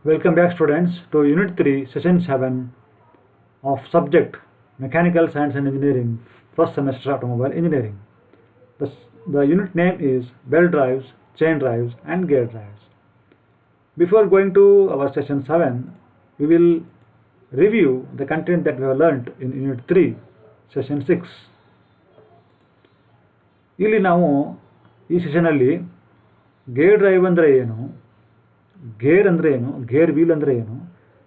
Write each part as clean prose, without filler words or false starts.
Welcome back students to Unit 3 Session 7 of subject Mechanical Science and Engineering, first semester Automobile Engineering. The unit name is Belt Drives, Chain Drives and Gear Drives. Before going to our Session 7, we will review the content that we have learnt in Unit 3 Session 6. ಇಲ್ಲಿ ನಾವು ಈ ಸೆಷನಲ್ಲಿ gear drive ಅಂದರೆ ಏನು, gear ಅಂದರೆ ಏನು, gear wheel ಅಂದರೆ ಏನು,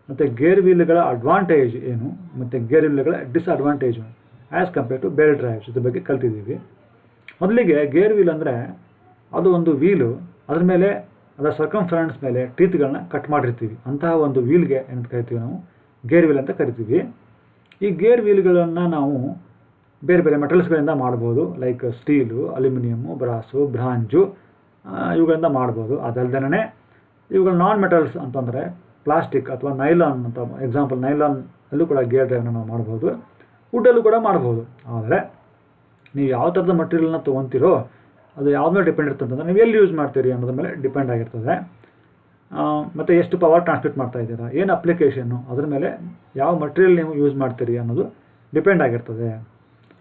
ಮತ್ತು ಗೇರ್ ವೀಲ್ಗಳ ಅಡ್ವಾಂಟೇಜ್ ಏನು, ಮತ್ತು ಗೇರ್ ವೀಲ್ಗಳ disadvantage as compare to belt drives ಇದ್ರ ಬಗ್ಗೆ ಕಲ್ತಿದ್ದೀವಿ. ಮೊದಲಿಗೆ ಗೇರ್ ವೀಲ್ ಅಂದರೆ ಅದು ಒಂದು ವೀಲು, ಅದ್ರ ಮೇಲೆ ಅದರ ಸರ್ಕಮ್ಫರೆನ್ಸ್ ಮೇಲೆ ಟೀತ್ಗಳನ್ನ ಕಟ್ ಮಾಡಿರ್ತೀವಿ. ಅಂತಹ ಒಂದು ವೀಲ್ಗೆ ಏನಂತ ಕರಿತೀವಿ ನಾವು ಗೇರ್ ವೀಲ್ ಅಂತ ಕರಿತೀವಿ. ಈ ಗೇರ್ ವೀಲ್ಗಳನ್ನು ನಾವು ಬೇರೆ ಬೇರೆ ಮೆಟಲ್ಸ್ಗಳಿಂದ ಮಾಡ್ಬೋದು, ಲೈಕ್ ಸ್ಟೀಲು, ಅಲ್ಯೂಮಿನಿಯಮ್ಮು, ಬ್ರಾಸು, ಬ್ರಾಂಜು ಇವುಗಳಿಂದ ಮಾಡ್ಬೋದು. ಅದಲ್ದೇ ಇವುಗಳು ನಾನ್ ಮೆಟಲ್ಸ್ ಅಂತಂದರೆ ಪ್ಲಾಸ್ಟಿಕ್ ಅಥವಾ ನೈಲಾನ್ ಅಂತ, ಎಕ್ಸಾಂಪಲ್ ನೈಲಾನ್ ಅಲ್ಲೂ ಕೂಡ ಗೇರ್ ಡ್ರೈವ್ನ ನಾವು ಮಾಡ್ಬೋದು, ವುಡ್ಡಲ್ಲೂ ಕೂಡ ಮಾಡ್ಬೋದು. ಆದರೆ ನೀವು ಯಾವ ಥರದ ಮಟೀರಿಯಲ್ನ ತೊಗೊತೀರೋ ಅದು ಯಾವ್ದು ಮೇಲೆ ಡಿಪೆಂಡ್ ಇರ್ತದೆ ಅಂತಂದರೆ ನೀವು ಎಲ್ಲಿ ಯೂಸ್ ಮಾಡ್ತೀರಿ ಅನ್ನೋದ್ರ ಮೇಲೆ ಡಿಪೆಂಡ್ ಆಗಿರ್ತದೆ. ಮತ್ತು ಎಷ್ಟು ಪವರ್ ಟ್ರಾನ್ಸ್ಮಿಟ್ ಮಾಡ್ತಾ ಇದ್ದೀರಾ, ಏನು ಅಪ್ಲಿಕೇಶನ್ನು, ಅದ್ರ ಮೇಲೆ ಯಾವ ಮಟೀರಿಯಲ್ ನೀವು ಯೂಸ್ ಮಾಡ್ತೀರಿ ಅನ್ನೋದು ಡಿಪೆಂಡ್ ಆಗಿರ್ತದೆ.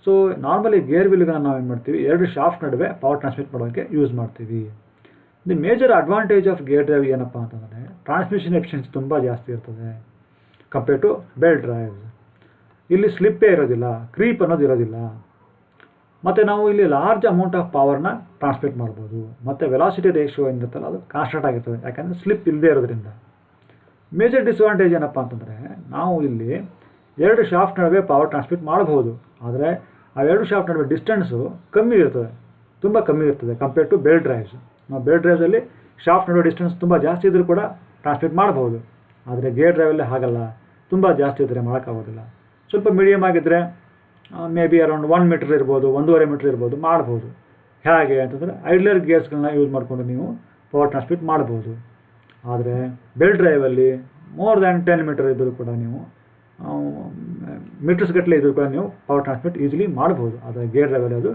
ಸೊ ನಾರ್ಮಲಿ ಗೇರ್ ವೀಲ್ಗಳನ್ನ ನಾವು ಏನು ಮಾಡ್ತೀವಿ, ಎರಡು ಶಾಫ್ಟ್ ನಡುವೆ ಪವರ್ ಟ್ರಾನ್ಸ್ಮಿಟ್ ಮಾಡೋಕ್ಕೆ ಯೂಸ್ ಮಾಡ್ತೀವಿ. The major advantage of gear drive ಏನಪ್ಪ ಅಂತಂದರೆ ಟ್ರಾನ್ಸ್ಮಿಷನ್ ಎಫಿಷಿಯನ್ಸಿ ತುಂಬ ಜಾಸ್ತಿ ಇರ್ತದೆ ಕಂಪೇರ್ ಟು ಬೆಲ್ಟ್ ಡ್ರೈವ್ಸ್. ಇಲ್ಲಿ ಸ್ಲಿಪ್ಪೇ ಇರೋದಿಲ್ಲ, ಕ್ರೀಪ್ ಅನ್ನೋದು ಇರೋದಿಲ್ಲ, ಮತ್ತು ನಾವು ಇಲ್ಲಿ ಲಾರ್ಜ್ ಅಮೌಂಟ್ ಆಫ್ ಪವರ್ನ ಟ್ರಾನ್ಸ್ಮಿಟ್ ಮಾಡ್ಬೋದು. ಮತ್ತು ವೆಲಾಸಿಟಿ ರೇಷಿಯೋ ಏನಿರುತ್ತಲ್ಲ ಅದು ಕಾನ್ಸ್ಟೆಂಟ್ ಆಗಿರ್ತದೆ, ಯಾಕಂದರೆ ಸ್ಲಿಪ್ ಇಲ್ಲದೆ ಇರೋದ್ರಿಂದ. ಮೇಜರ್ ಡಿಸ್ಅಡ್ವಾಂಟೇಜ್ ಏನಪ್ಪ ಅಂತಂದರೆ ನಾವು ಇಲ್ಲಿ ಎರಡು ಶಾಫ್ಟ್ ನಡುವೆ ಪವರ್ ಟ್ರಾನ್ಸ್ಮಿಟ್ ಮಾಡಬಹುದು, ಆದರೆ ಆ ಎರಡು ಶಾಫ್ಟ್ ನಡುವೆ ಡಿಸ್ಟೆನ್ಸು ಕಮ್ಮಿ ಇರ್ತದೆ, ತುಂಬ ಕಮ್ಮಿ ಇರ್ತದೆ ಕಂಪೇರ್ ಟು ಬೆಲ್ಟ್ ಡ್ರೈವ್ಸ್. ನಾವು ಬೆಲ್ಟ್ ಡ್ರೈವ್ಸಲ್ಲಿ ಶಾಫ್ಟ್ ನಡುವೆ ಡಿಸ್ಟೆನ್ಸ್ ತುಂಬ ಜಾಸ್ತಿ ಇದ್ದರೂ ಕೂಡ ಟ್ರಾನ್ಸ್ಮಿಟ್ ಮಾಡ್ಬೋದು, ಆದರೆ ಗೇರ್ ಡ್ರೈವಲ್ಲಿ ಹಾಗಲ್ಲ, ತುಂಬ ಜಾಸ್ತಿ ಇದ್ದರೆ ಮಾಡೋಕ್ಕಾಗೋದಿಲ್ಲ. ಸ್ವಲ್ಪ ಮೀಡಿಯಮ್ ಆಗಿದ್ದರೆ ಮೇ ಬಿ ಅರೌಂಡ್ 1 ಮೀಟರ್ ಇರ್ಬೋದು, 1.5 ಮೀಟರ್ ಇರ್ಬೋದು, ಮಾಡ್ಬೋದು. ಹೇಗೆ ಅಂತಂದರೆ ಐಡ್ಲರ್ ಗೇರ್ಸ್ಗಳನ್ನ ಯೂಸ್ ಮಾಡಿಕೊಂಡು ನೀವು ಪವರ್ ಟ್ರಾನ್ಸ್ಮಿಟ್ ಮಾಡ್ಬೋದು. ಆದರೆ ಬೆಲ್ಟ್ ಡ್ರೈವಲ್ಲಿ ಮೋರ್ ದ್ಯಾನ್ 10 ಮೀಟರ್ ಇದ್ದರೂ ಕೂಡ ನೀವು ಮೀಟರ್ಸ್ ಗಟ್ಟಲೆ ಇದ್ದರೂ ಕೂಡ ನೀವು ಪವರ್ ಟ್ರಾನ್ಸ್ಮಿಟ್ ಈಸಿಲಿ ಮಾಡ್ಬೋದು, ಆದರೆ ಗೇರ್ ಡ್ರೈವಲ್ಲಿ ಅದು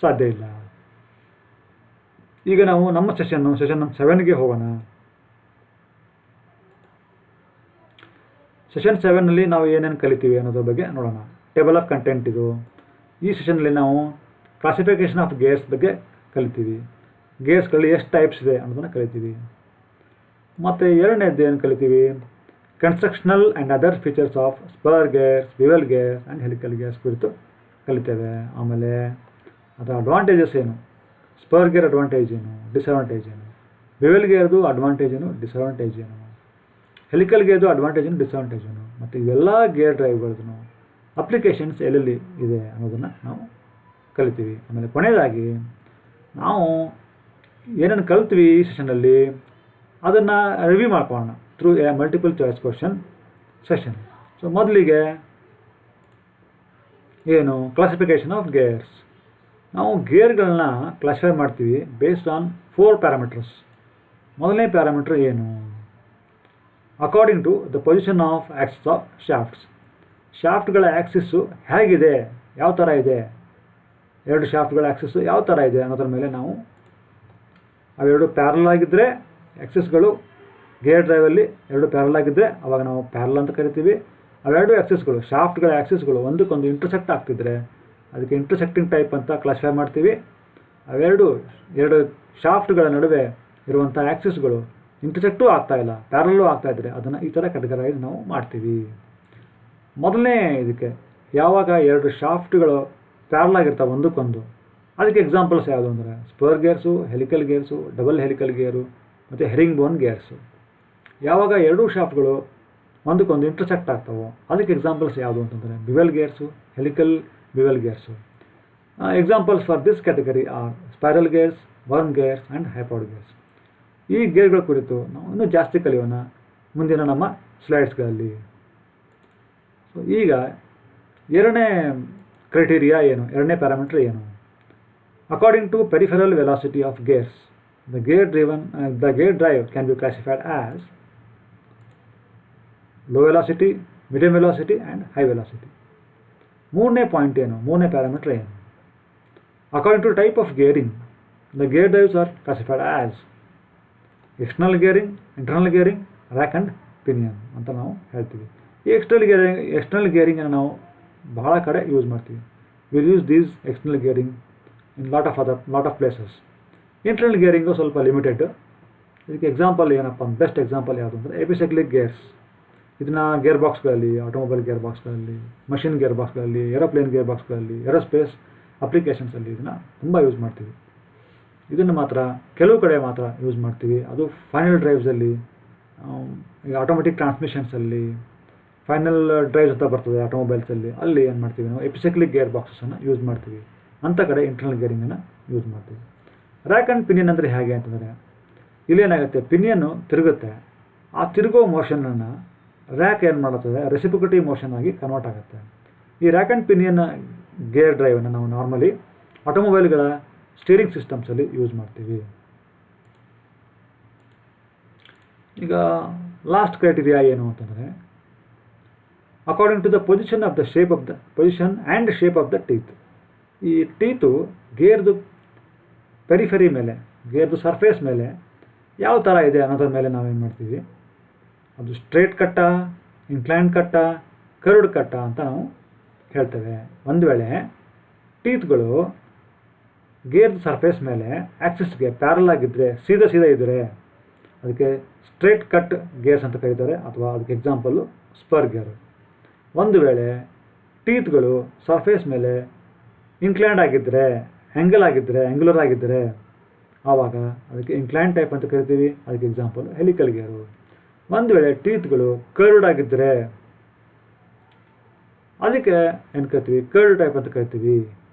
ಸಾಧ್ಯ ಇಲ್ಲ. ಈಗ ನಾವು ನಮ್ಮ ಸೆಷನ್ 7ಗೆ ಹೋಗೋಣ. ಸೆಷನ್ 7ನಲ್ಲಿ ನಾವು ಏನೇನು ಕಲಿತೀವಿ ಅನ್ನೋದ್ರ ಬಗ್ಗೆ ನೋಡೋಣ. ಟೇಬಲ್ ಆಫ್ ಕಂಟೆಂಟ್ ಇದು. ಈ ಸೆಷನ್ನಲ್ಲಿ ನಾವು ಕ್ಲಾಸಿಫಿಕೇಷನ್ ಆಫ್ ಗೇರ್ಸ್ ಬಗ್ಗೆ ಕಲಿತೀವಿ, ಗೇರ್ಸ್ಗಳಲ್ಲಿ ಎಷ್ಟು ಟೈಪ್ಸ್ ಇದೆ ಅನ್ನೋದನ್ನು ಕಲಿತೀವಿ. ಮತ್ತು ಎರಡನೇದ್ದು ಏನು ಕಲಿತೀವಿ, constructional and other features of spur gears, bevel gears and helical gears ಕುರಿತು ಕಲಿತೇವೆ. ಆಮೇಲೆ ಅದರ ಅಡ್ವಾಂಟೇಜಸ್ ಏನು, ಸ್ಪರ್ ಗೇರ್ ಅಡ್ವಾಂಟೇಜ್ ಏನು, ಡಿಸ್ಅಡ್ವಾಂಟೇಜ್ ಏನು, ಬಿವೆಲ್ ಗೇರ್ದು ಅಡ್ವಾಂಟೇಜ್ ಏನು, ಡಿಸ್ಅಡ್ವಾಂಟೇಜ್ ಏನು, ಹೆಲಿಕಲ್ ಗೇರ್ದು ಅಡ್ವಾಂಟೇಜ್ ಏನು, ಡಿಸ್ಅಡ್ವಾಂಟೇಜ್ ಏನು, ಮತ್ತು ಇವೆಲ್ಲ ಗೇರ್ ಡ್ರೈವ್ಗಳದ್ದು ಅಪ್ಲಿಕೇಶನ್ಸ್ ಎಲ್ಲೆಲ್ಲಿ ಇದೆ ಅನ್ನೋದನ್ನು ನಾವು ಕಲಿತೀವಿ. ಆಮೇಲೆ ಕೊನೆಯದಾಗಿ ನಾವು ಏನೇನು ಕಲ್ತೀವಿ ಈ ಸೆಷನಲ್ಲಿ ಅದನ್ನು ರಿವ್ಯೂ ಮಾಡ್ಕೊಳ್ಳೋಣ through a multiple choice question session. So ಮೊದಲಿಗೆ ಏನು, ಕ್ಲಾಸಿಫಿಕೇಷನ್ ಆಫ್ ಗೇರ್ಸ್. ನಾವು ಗೇರ್ಗಳನ್ನ ಕ್ಲಾಸಿಫೈ ಮಾಡ್ತೀವಿ ಬೇಸ್ಡ್ ಆನ್ 4 ಪ್ಯಾರಾಮೀಟರ್ಸ್. ಮೊದಲನೇ ಪ್ಯಾರಾಮೀಟರ್ ಏನು, according to the position of axis of shafts. ಶಾಫ್ಟ್ಗಳ ಆ್ಯಕ್ಸಿಸ್ಸು ಹೇಗಿದೆ, ಯಾವ ಥರ ಇದೆ, ಎರಡು ಶಾಫ್ಟ್ಗಳ ಆ್ಯಕ್ಸಿಸ್ಸು ಯಾವ ಥರ ಇದೆ ಅನ್ನೋದ್ರ ಮೇಲೆ ನಾವು ಅವೆರಡು ಪ್ಯಾರಲ್ ಆಗಿದ್ದರೆ ಆ್ಯಕ್ಸಿಸ್ಗಳು, ಗೇರ್ ಡ್ರೈವಲ್ಲಿ ಎರಡು ಪ್ಯಾರಲ್ ಆಗಿದ್ದರೆ ಅವಾಗ ನಾವು ಪ್ಯಾರಲ್ ಅಂತ ಕರಿತೀವಿ. ಅವೆರಡು ಆ್ಯಕ್ಸಿಸ್ಗಳು, ಶಾಫ್ಟ್ಗಳ ಆ್ಯಕ್ಸಿಸ್ಗಳು ಒಂದಕ್ಕೊಂದು ಇಂಟರ್ಸೆಕ್ಟ್ ಆಗ್ತಿದ್ರೆ ಅದಕ್ಕೆ ಇಂಟರ್ಸೆಕ್ಟಿಂಗ್ ಟೈಪ್ ಅಂತ ಕ್ಲಾಸಿಫೈ ಮಾಡ್ತೀವಿ. ಎರಡು ಶಾಫ್ಟ್ಗಳ ನಡುವೆ ಇರುವಂಥ ಆ್ಯಕ್ಸಿಸ್ಗಳು ಇಂಟರ್ಸೆಕ್ಟೂ ಆಗ್ತಾಯಿಲ್ಲ, ಪ್ಯಾರಲ್ಲೂ ಆಗ್ತಾಯಿದ್ರೆ ಅದನ್ನು ಈ ಥರ ಕ್ಯಾಟಗರೈಸ್ ನಾವು ಮಾಡ್ತೀವಿ. ಮೊದಲನೇ ಇದಕ್ಕೆ ಯಾವಾಗ ಎರಡು ಶಾಫ್ಟ್ಗಳು ಪ್ಯಾರಲ್ ಆಗಿರ್ತಾವೆ ಒಂದಕ್ಕೊಂದು, ಅದಕ್ಕೆ ಎಕ್ಸಾಂಪಲ್ಸ್ ಯಾವುದು ಅಂದರೆ spur gears, helical gears, double helical ಗೇರು ಮತ್ತು ಹೆರಿಂಗ್ ಬೋನ್ ಗೇರ್ಸು. ಯಾವಾಗ ಎರಡೂ ಶಾಫ್ಟ್ಗಳು ಒಂದಕ್ಕೊಂದು ಇಂಟರ್ಸೆಕ್ಟ್ ಆಗ್ತಾವೋ ಅದಕ್ಕೆ ಎಕ್ಸಾಂಪಲ್ಸ್ ಯಾವುದು ಅಂತಂದರೆ bevel gears, helical bevel gears. Examples for this category are spiral gears, worm gears and hypoid gears. ಈ ಗೇರ್ಗಳ ಕುರಿತು ನಾವು ಇನ್ನೂ ಜಾಸ್ತಿ ಕಲಿಯೋಣ ಮುಂದಿನ ನಮ್ಮ ಸ್ಲೈಡ್ಸ್ಗಳಲ್ಲಿ. ಸೊ ಈಗ ಎರಡನೇ ಕ್ರೈಟೀರಿಯಾ ಏನು, ಎರಡನೇ ಪ್ಯಾರಾಮೀಟರ್ ಏನು, according to peripheral velocity of gears the gear drive can be classified as low velocity, medium velocity and high velocity. ಮೂರನೇ ಪಾಯಿಂಟ್ ಏನು, ಮೂರನೇ ಪ್ಯಾರಾಮೀಟರ್ ಏನು, according to type of gearing the gear drives are classified as external gearing, internal gearing rack and pinion ಅಂತ ನಾವು ಹೇಳ್ತೀವಿ. ಈ external ಗೇರಿಂಗನ್ನು ನಾವು ಬಹಳ ಕಡೆ ಯೂಸ್ ಮಾಡ್ತೀವಿ. Will use these external gearing in lot of places. Internal gearing ಸ್ವಲ್ಪ limited. ಇದಕ್ಕೆ ಎಕ್ಸಾಂಪಲ್ ಏನಪ್ಪ, ಬೆಸ್ಟ್ ಎಕ್ಸಾಂಪಲ್ ಯಾವುದು ಅಂದರೆ ಎಪಿಸೈಕ್ಲಿಕ್ ಗೇರ್ಸ್. ಇದನ್ನು ಗೇರ್ ಬಾಕ್ಸ್ಗಳಲ್ಲಿ, ಆಟೋಮೊಬೈಲ್ ಗೇರ್ ಬಾಕ್ಸ್ಗಳಲ್ಲಿ, ಮಷಿನ್ ಗೇರ್ ಬಾಕ್ಸ್ಗಳಲ್ಲಿ, ಏರೋಪ್ಲೇನ್ ಗೇರ್ ಬಾಕ್ಸ್ಗಳಲ್ಲಿ, ಏರೋಸ್ಪೇಸ್ ಅಪ್ಲಿಕೇಶನ್ಸಲ್ಲಿ ಇದನ್ನು ತುಂಬ ಯೂಸ್ ಮಾಡ್ತೀವಿ. ಇದನ್ನು ಮಾತ್ರ ಕೆಲವು ಕಡೆ ಮಾತ್ರ ಯೂಸ್ ಮಾಡ್ತೀವಿ. ಅದು ಫೈನಲ್ ಡ್ರೈವ್ಸಲ್ಲಿ, ಈಗ ಆಟೋಮೆಟಿಕ್ ಟ್ರಾನ್ಸ್ಮಿಷನ್ಸಲ್ಲಿ, ಫೈನಲ್ ಡ್ರೈವ್ಸ್ ಅಂತ ಬರ್ತದೆ ಆಟೋಮೊಬೈಲ್ಸಲ್ಲಿ, ಅಲ್ಲಿ ಏನು ಮಾಡ್ತೀವಿ ನಾವು ಎಪಿಸೈಕ್ಲಿಕ್ ಗೇರ್ ಬಾಕ್ಸನ್ನು ಯೂಸ್ ಮಾಡ್ತೀವಿ. ಅಂಥ ಕಡೆ ಇಂಟರ್ನಲ್ ಗೇರಿಂಗನ್ನು ಯೂಸ್ ಮಾಡ್ತೀವಿ. ರ್ಯಾಕ್ ಆ್ಯಂಡ್ ಪಿನಿಯನ್ ಅಂದರೆ ಹೇಗೆ ಅಂತಂದರೆ, ಇಲ್ಲೇನಾಗುತ್ತೆ, ಪಿನಿಯನ್ನು ತಿರುಗುತ್ತೆ. ಆ ತಿರುಗೋ ಮೋಷನನ್ನು ರ್ಯಾಕ್ ಏನು ಮಾಡುತ್ತದೆ, ರೆಸಿಪ್ರೊಕೇಟಿವ್ ಮೋಷನ್ ಆಗಿ ಕನ್ವರ್ಟ್ ಆಗುತ್ತೆ. ಈ ರ್ಯಾಕ್ ಆ್ಯಂಡ್ ಪಿನಿಯನ್ ಗೇರ್ ಡ್ರೈವನ್ನು ನಾವು ನಾರ್ಮಲಿ ಆಟೋಮೊಬೈಲ್ಗಳ ಸ್ಟೀರಿಂಗ್ ಸಿಸ್ಟಮ್ಸಲ್ಲಿ ಯೂಸ್ ಮಾಡ್ತೀವಿ. ಈಗ ಲಾಸ್ಟ್ ಕ್ರೈಟೀರಿಯಾ ಏನು ಅಂತಂದರೆ, according to the position and shape of the teeth. ಈ ಟೀತು ಗೇರ್ದು ಪೆರಿಫೆರಿ ಮೇಲೆ, ಗೇರ್ದು ಸರ್ಫೇಸ್ ಮೇಲೆ ಯಾವ ಥರ ಇದೆ ಅನ್ನೋದ್ರ ಮೇಲೆ ನಾವೇನು ಮಾಡ್ತೀವಿ, ಅದು ಸ್ಟ್ರೇಟ್ ಕಟ್ಟ, ಇನ್ಕ್ಲೈನ್ ಕಟ್ಟ, ಕರ್ವ್ಡ್ ಕಟ್ಟ ಅಂತ ನಾವು ಹೇಳ್ತೇವೆ. ಒಂದು ವೇಳೆ ಟೀತ್ಗಳು ಗೇರ್ದು ಸರ್ಫೇಸ್ ಮೇಲೆ ಆಕ್ಸಿಸ್ಗೆ ಪ್ಯಾರಲ್ ಆಗಿದ್ದರೆ, ಸೀದಾ ಇದ್ದರೆ ಅದಕ್ಕೆ ಸ್ಟ್ರೇಟ್ ಕಟ್ ಗೇರ್ಸ್ ಅಂತ ಕರೀತಾರೆ, ಅಥವಾ ಅದಕ್ಕೆ ಎಕ್ಸಾಂಪಲ್ಲು ಸ್ಪರ್ ಗೇರು. ಒಂದು ವೇಳೆ ಟೀತ್ಗಳು ಸರ್ಫೇಸ್ ಮೇಲೆ ಇನ್ಕ್ಲೈನ್ಡ್ ಆಗಿದ್ದರೆ, ಆ್ಯಂಗ್ಯುಲರ್ ಆಗಿದ್ದರೆ ಆವಾಗ ಅದಕ್ಕೆ ಇನ್ಕ್ಲೈನ್ ಟೈಪ್ ಅಂತ ಕರಿತೀವಿ, ಅದಕ್ಕೆ ಎಕ್ಸಾಂಪಲ್ ಹೆಲಿಕಲ್ ಗೇರು. ಒಂದು ವೇಳೆ ಟೀತ್ಗಳು ಕರ್ವ್ಡ್ ಆಗಿದ್ದರೆ ಅದಕ್ಕೆ ಏನು ಕರಿತೀವಿ, ಕರ್ವ್ಡ್ ಟೈಪ್ ಅಂತ ಕರಿತೀವಿ,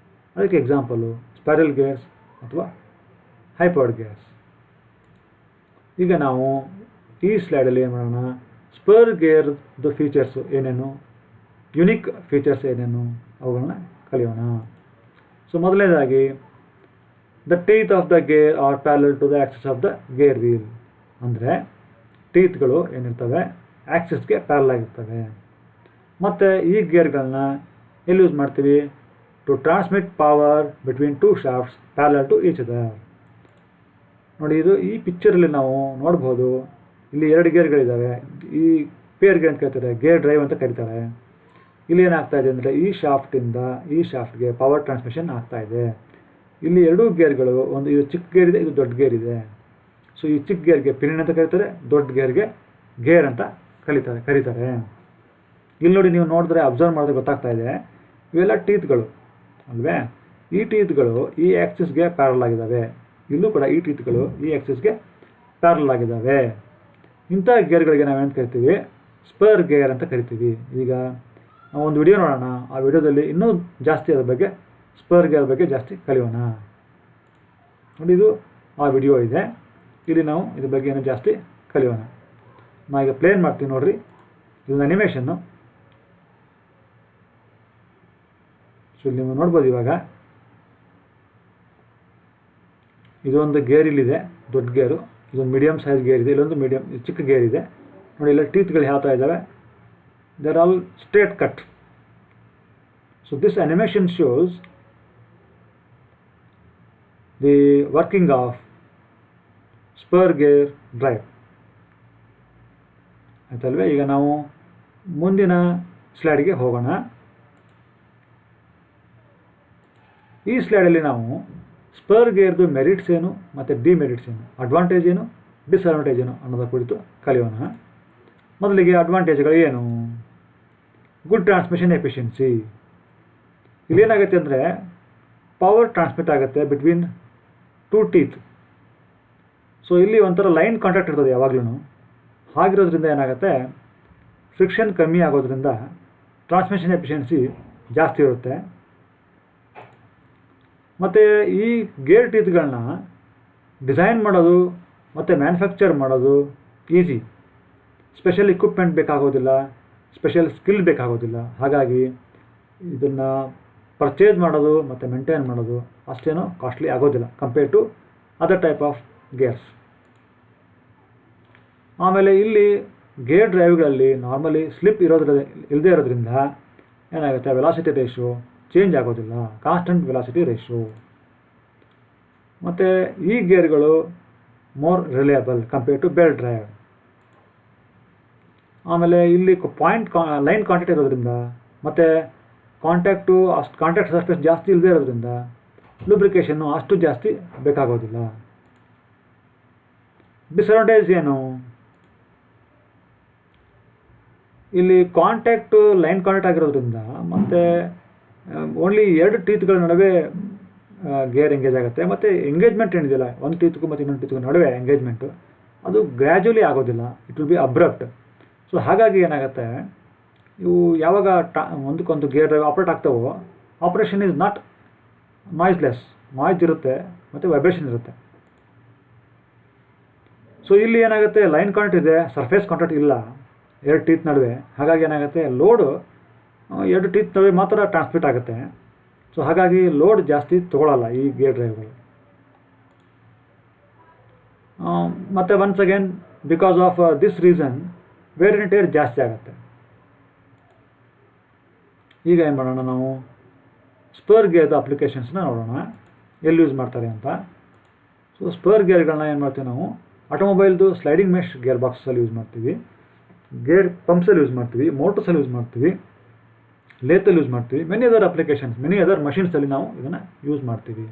ಅದಕ್ಕೆ ಎಕ್ಸಾಂಪಲು ಸ್ಪೈರಲ್ ಗೇರ್ಸ್ ಅಥವಾ ಹೈಪರ್ಡ್ ಗೇರ್ಸ್. ಈಗ ನಾವು ಈ ಸ್ಲೈಡಲ್ಲಿ ಏನು ಮಾಡೋಣ, ಸ್ಪರ್ ಗೇರ್ದು ಫೀಚರ್ಸು ಏನೇನು, ಯುನಿಕ್ ಫೀಚರ್ಸ್ ಏನೇನು ಅವುಗಳನ್ನ ಕಲಿಯೋಣ. ಸೊ ಮೊದಲನೇದಾಗಿ, the teeth of the gear are parallel to the axis of the gear wheel. ಅಂದರೆ ಟೀತ್ಗಳು ಏನಿರ್ತವೆ ಆಕ್ಸಿಸ್ಗೆ ಪ್ಯಾರಲ್ ಆಗಿರ್ತವೆ. ಮತ್ತು ಈ ಗೇರ್ಗಳನ್ನ ಎಲ್ಲಿ ಯೂಸ್ ಮಾಡ್ತೀವಿ, to transmit power between two shafts parallel to each other. ನೋಡಿ, ಇದು ಈ ಪಿಕ್ಚರಲ್ಲಿ ನಾವು ನೋಡ್ಬೋದು, ಇಲ್ಲಿ 2 ಗೇರ್ಗಳಿದ್ದಾವೆ. ಈ ಪೇರ್ ಗೇರ್ ಅಂತ ಕರೀತಾರೆ, ಗೇರ್ ಡ್ರೈವ್ ಅಂತ ಕರೀತಾರೆ. ಇಲ್ಲಿ ಏನಾಗ್ತಾ ಇದೆ ಅಂದರೆ, ಈ ಶಾಫ್ಟಿಂದ ಈ ಶಾಫ್ಟ್ಗೆ ಪವರ್ ಟ್ರಾನ್ಸ್ಮಿಷನ್ ಆಗ್ತಾ ಇದೆ. ಇಲ್ಲಿ 2 ಗೇರ್ಗಳು, ಒಂದು ಇದು ಚಿಕ್ಕ ಗೇರ್ ಇದೆ, ಇದು ದೊಡ್ಡ ಗೇರ್ ಇದೆ. ಸೊ ಈ ಚಿಕ್ಕ ಗೇರ್ಗೆ ಪಿನಿಯನ್ ಅಂತ ಕರೀತಾರೆ, ದೊಡ್ಡ ಗೇರ್ಗೆ ಗೇರ್ ಅಂತ ಕರೀತಾರೆ. ಇಲ್ಲಿ ನೋಡಿ, ನೀವು ನೋಡಿದ್ರೆ, ಅಬ್ಸರ್ವ್ ಮಾಡಿದ್ರೆ ಗೊತ್ತಾಗ್ತಾ ಇದೆ, ಇವೆಲ್ಲ ಟೀತ್ಗಳು ಅಲ್ವೇ. ಈ ಟೀತ್ಗಳು ಈ ಆಕ್ಸಿಸ್ಗೆ ಪ್ಯಾರಲ್ ಆಗಿದ್ದಾವೆ. ಇಲ್ಲೂ ಕೂಡ ಈ ಟೀತ್ಗಳು ಈ ಆಕ್ಸಿಸ್ಗೆ ಪ್ಯಾರಲ್ ಆಗಿದ್ದಾವೆ. ಇಂಥ ಗೇರ್ಗಳಿಗೆ ನಾವೇನು ಕರಿತೀವಿ, ಸ್ಪರ್ ಗೇರ್ ಅಂತ ಕರಿತೀವಿ. ಈಗ ನಾವು ಒಂದು ವಿಡಿಯೋ ನೋಡೋಣ, ಆ ವಿಡಿಯೋದಲ್ಲಿ ಇನ್ನೂ ಜಾಸ್ತಿ ಅದ್ರ ಬಗ್ಗೆ, ಸ್ಪರ್ ಗೇರ್ ಬಗ್ಗೆ ಜಾಸ್ತಿ ಕಲಿಯೋಣ. ನೋಡಿ, ಇದು ಆ ವಿಡಿಯೋ ಇದೆ, ಇಲ್ಲಿ ನಾವು ಇದ್ರ ಬಗ್ಗೆ ಏನೋ ಜಾಸ್ತಿ ಕಲಿಯೋಣ. ನಾ ಈಗ ಪ್ಲೇನ್ ಮಾಡ್ತೀನಿ ನೋಡ್ರಿ, ಇದೊಂದು ಅನಿಮೇಷನ್ನು. ಸೊ ಇಲ್ಲಿ ನೀವು ನೋಡ್ಬೋದು, ಇವಾಗ ಇದೊಂದು ಗೇರ್ ಇಲ್ಲಿದೆ, ದೊಡ್ಡ ಗೇರು. ಇದೊಂದು ಮೀಡಿಯಮ್ ಸೈಜ್ ಗೇರ್ ಇದೆ, ಇಲ್ಲೊಂದು ಚಿಕ್ಕ ಗೇರ್ ಇದೆ. ನೋಡಿ, ಇಲ್ಲ ಟೀತ್ಗಳು ಯಾವ ಥರ ಇದ್ದಾವೆ, they are all straight cut. So this animation shows the working of spur gear drive. ಆಯ್ತಲ್ವೇ. ಈಗ ನಾವು ಮುಂದಿನ ಸ್ಲೈಡ್ಗೆ ಹೋಗೋಣ. ಈ ಸ್ಲೈಡಲ್ಲಿ ನಾವು ಸ್ಪರ್ ಗೇರ್ದು ಮೆರಿಟ್ಸ್ ಏನು ಮತ್ತು ಡಿಮೆರಿಟ್ಸ್ ಏನು, ಅಡ್ವಾಂಟೇಜ್ ಏನು, ಡಿಸ್ಅಡ್ವಾಂಟೇಜ್ ಏನು ಅನ್ನೋದರ ಕುರಿತು ಕಲಿಯೋಣ. ಮೊದಲಿಗೆ ಅಡ್ವಾಂಟೇಜ್ಗಳು ಏನು, ಗುಡ್ ಟ್ರಾನ್ಸ್ಮಿಷನ್ ಎಫಿಷಿಯನ್ಸಿ. ಇಲ್ಲೇನಾಗುತ್ತೆ ಅಂದರೆ, ಪವರ್ ಟ್ರಾನ್ಸ್ಮಿಟ್ ಆಗುತ್ತೆ ಬಿಟ್ವೀನ್ 2 ಟೀತ್. ಸೊ ಇಲ್ಲಿ ಒಂಥರ ಲೈನ್ ಕಾಂಟ್ಯಾಕ್ಟ್ ಇರ್ತದೆ ಯಾವಾಗಲೂ. ಹಾಗಿರೋದ್ರಿಂದ ಏನಾಗುತ್ತೆ, ಫ್ರಿಕ್ಷನ್ ಕಮ್ಮಿ ಆಗೋದ್ರಿಂದ ಟ್ರಾನ್ಸ್ಮಿಷನ್ ಎಫಿಷಿಯನ್ಸಿ ಜಾಸ್ತಿ ಇರುತ್ತೆ. ಮತ್ತು ಈ ಗೇರ್ ಟೀತ್ಗಳನ್ನ ಡಿಸೈನ್ ಮಾಡೋದು ಮತ್ತು ಮ್ಯಾನುಫ್ಯಾಕ್ಚರ್ ಮಾಡೋದು ಈಸಿ. ಸ್ಪೆಷಲ್ ಇಕ್ವಿಪ್ಮೆಂಟ್ ಬೇಕಾಗೋದಿಲ್ಲ, ಸ್ಪೆಷಲ್ ಸ್ಕಿಲ್ ಬೇಕಾಗೋದಿಲ್ಲ. ಹಾಗಾಗಿ ಇದನ್ನು ಪರ್ಚೇಸ್ ಮಾಡೋದು ಮತ್ತು ಮೇಂಟೈನ್ ಮಾಡೋದು ಅಷ್ಟೇನೂ ಕಾಸ್ಟ್ಲಿ ಆಗೋದಿಲ್ಲ compare to other type of gears. ಆಮೇಲೆ ಇಲ್ಲಿ ಗೇರ್ ಡ್ರೈವ್ಗಳಲ್ಲಿ ನಾರ್ಮಲಿ ಸ್ಲಿಪ್ ಇಲ್ಲದೇ ಇರೋದ್ರಿಂದ ಏನಾಗುತ್ತೆ, ವೆಲಾಸಿಟಿ ರೇಷಿಯೋ ಚೇಂಜ್ ಆಗೋದಿಲ್ಲ, ಕಾನ್ಸ್ಟೆಂಟ್ ವೆಲಾಸಿಟಿ ರೇಷಿಯೋ. ಮತ್ತು ಈ ಗೇರ್ಗಳು more reliable compare to belt drive. ಆಮೇಲೆ ಇಲ್ಲಿ ಲೈನ್ ಕಾಂಟ್ಯಾಕ್ಟ್ ಇರೋದ್ರಿಂದ ಮತ್ತು ಕಾಂಟ್ಯಾಕ್ಟ್ ಸರ್ಫೇಸ್ ಜಾಸ್ತಿ ಇಲ್ಲದೆ ಇರೋದ್ರಿಂದ ಲೂಬ್ರಿಕೇಷನ್ನು ಅಷ್ಟು ಜಾಸ್ತಿ ಬೇಕಾಗೋದಿಲ್ಲ. ಡಿಸಡ್ವಾಂಟೇಜ್ ಏನು? ಇಲ್ಲಿ ಲೈನ್ ಕಾಂಟ್ಯಾಕ್ಟ್ ಆಗಿರೋದ್ರಿಂದ ಮತ್ತು ಓನ್ಲಿ 2 ಟೀತ್ಗಳ ನಡುವೆ ಗೇರ್ ಎಂಗೇಜ್ ಆಗುತ್ತೆ. ಮತ್ತು ಎಂಗೇಜ್ಮೆಂಟ್ ಏನಿದೆಯಲ್ಲ, ಒಂದು ಟೀತ್ಗೂ ಮತ್ತು ಇನ್ನೊಂದು ಟೀತ್ಗೂ ನಡುವೆ ಎಂಗೇಜ್ಮೆಂಟು ಅದು ಗ್ರ್ಯಾಜುವಲಿ ಆಗೋದಿಲ್ಲ, it will be abrupt. So ಹಾಗಾಗಿ ಏನಾಗುತ್ತೆ, ಇವು ಯಾವಾಗ ಒಂದಕ್ಕೊಂದು ಗೇರ್ ಆಪ್ರೇಟ್ ಆಗ್ತಾವೋ, operation is not noiseless, noise ಇರುತ್ತೆ ಮತ್ತು ವೈಬ್ರೇಷನ್ ಇರುತ್ತೆ. ಸೊ ಇಲ್ಲಿ ಏನಾಗುತ್ತೆ, ಲೈನ್ ಕಾಂಟ್ಯಾಕ್ಟ್ ಇದೆ, ಸರ್ಫೇಸ್ ಕಾಂಟ್ಯಾಕ್ಟ್ ಇಲ್ಲ 2 ಟೀತ್ ನಡುವೆ. ಹಾಗಾಗಿ ಏನಾಗುತ್ತೆ, ಲೋಡು 2 ಟೀತ್ ನಡುವೆ ಮಾತ್ರ ಟ್ರಾನ್ಸ್ಮಿಟ್ ಆಗುತ್ತೆ. ಸೊ ಹಾಗಾಗಿ ಲೋಡ್ ಜಾಸ್ತಿ ತೊಗೊಳ್ಳಲ್ಲ ಈ ಗೇರ್ ಡ್ರೈವ್ಗಳು. ಮತ್ತು once again because of this reason wear and tear ಜಾಸ್ತಿ ಆಗುತ್ತೆ. ಈಗ ಏನು ಮಾಡೋಣ, ನಾವು ಸ್ಪೇರ್ ಗೇರ್ದು ಅಪ್ಲಿಕೇಶನ್ಸ್ನ ನೋಡೋಣ, ಎಲ್ಲಿ ಯೂಸ್ ಮಾಡ್ತಾರೆ ಅಂತ. ಸೊ ಸ್ಪೇರ್ ಗೇರ್ಗಳನ್ನ ಏನು ಮಾಡ್ತೀವಿ ನಾವು, ಆಟೋಮೊಬೈಲ್ದು ಸ್ಲೈಡಿಂಗ್ ಮೆಶ್ ಗೇರ್ ಬಾಕ್ಸಲ್ಲಿ ಯೂಸ್ ಮಾಡ್ತೀವಿ, ಗೇರ್ ಪಂಪ್ಸಲ್ಲಿ ಯೂಸ್ ಮಾಡ್ತೀವಿ, ಮೋಟರ್ಸಲ್ಲಿ ಯೂಸ್ ಮಾಡ್ತೀವಿ, ಲೇತಲ್ಲಿ ಯೂಸ್ ಮಾಡ್ತೀವಿ, ಮೆನಿ ಅದರ್ ಮಷಿನ್ಸಲ್ಲಿ ನಾವು ಇದನ್ನು ಯೂಸ್ ಮಾಡ್ತೀವಿ.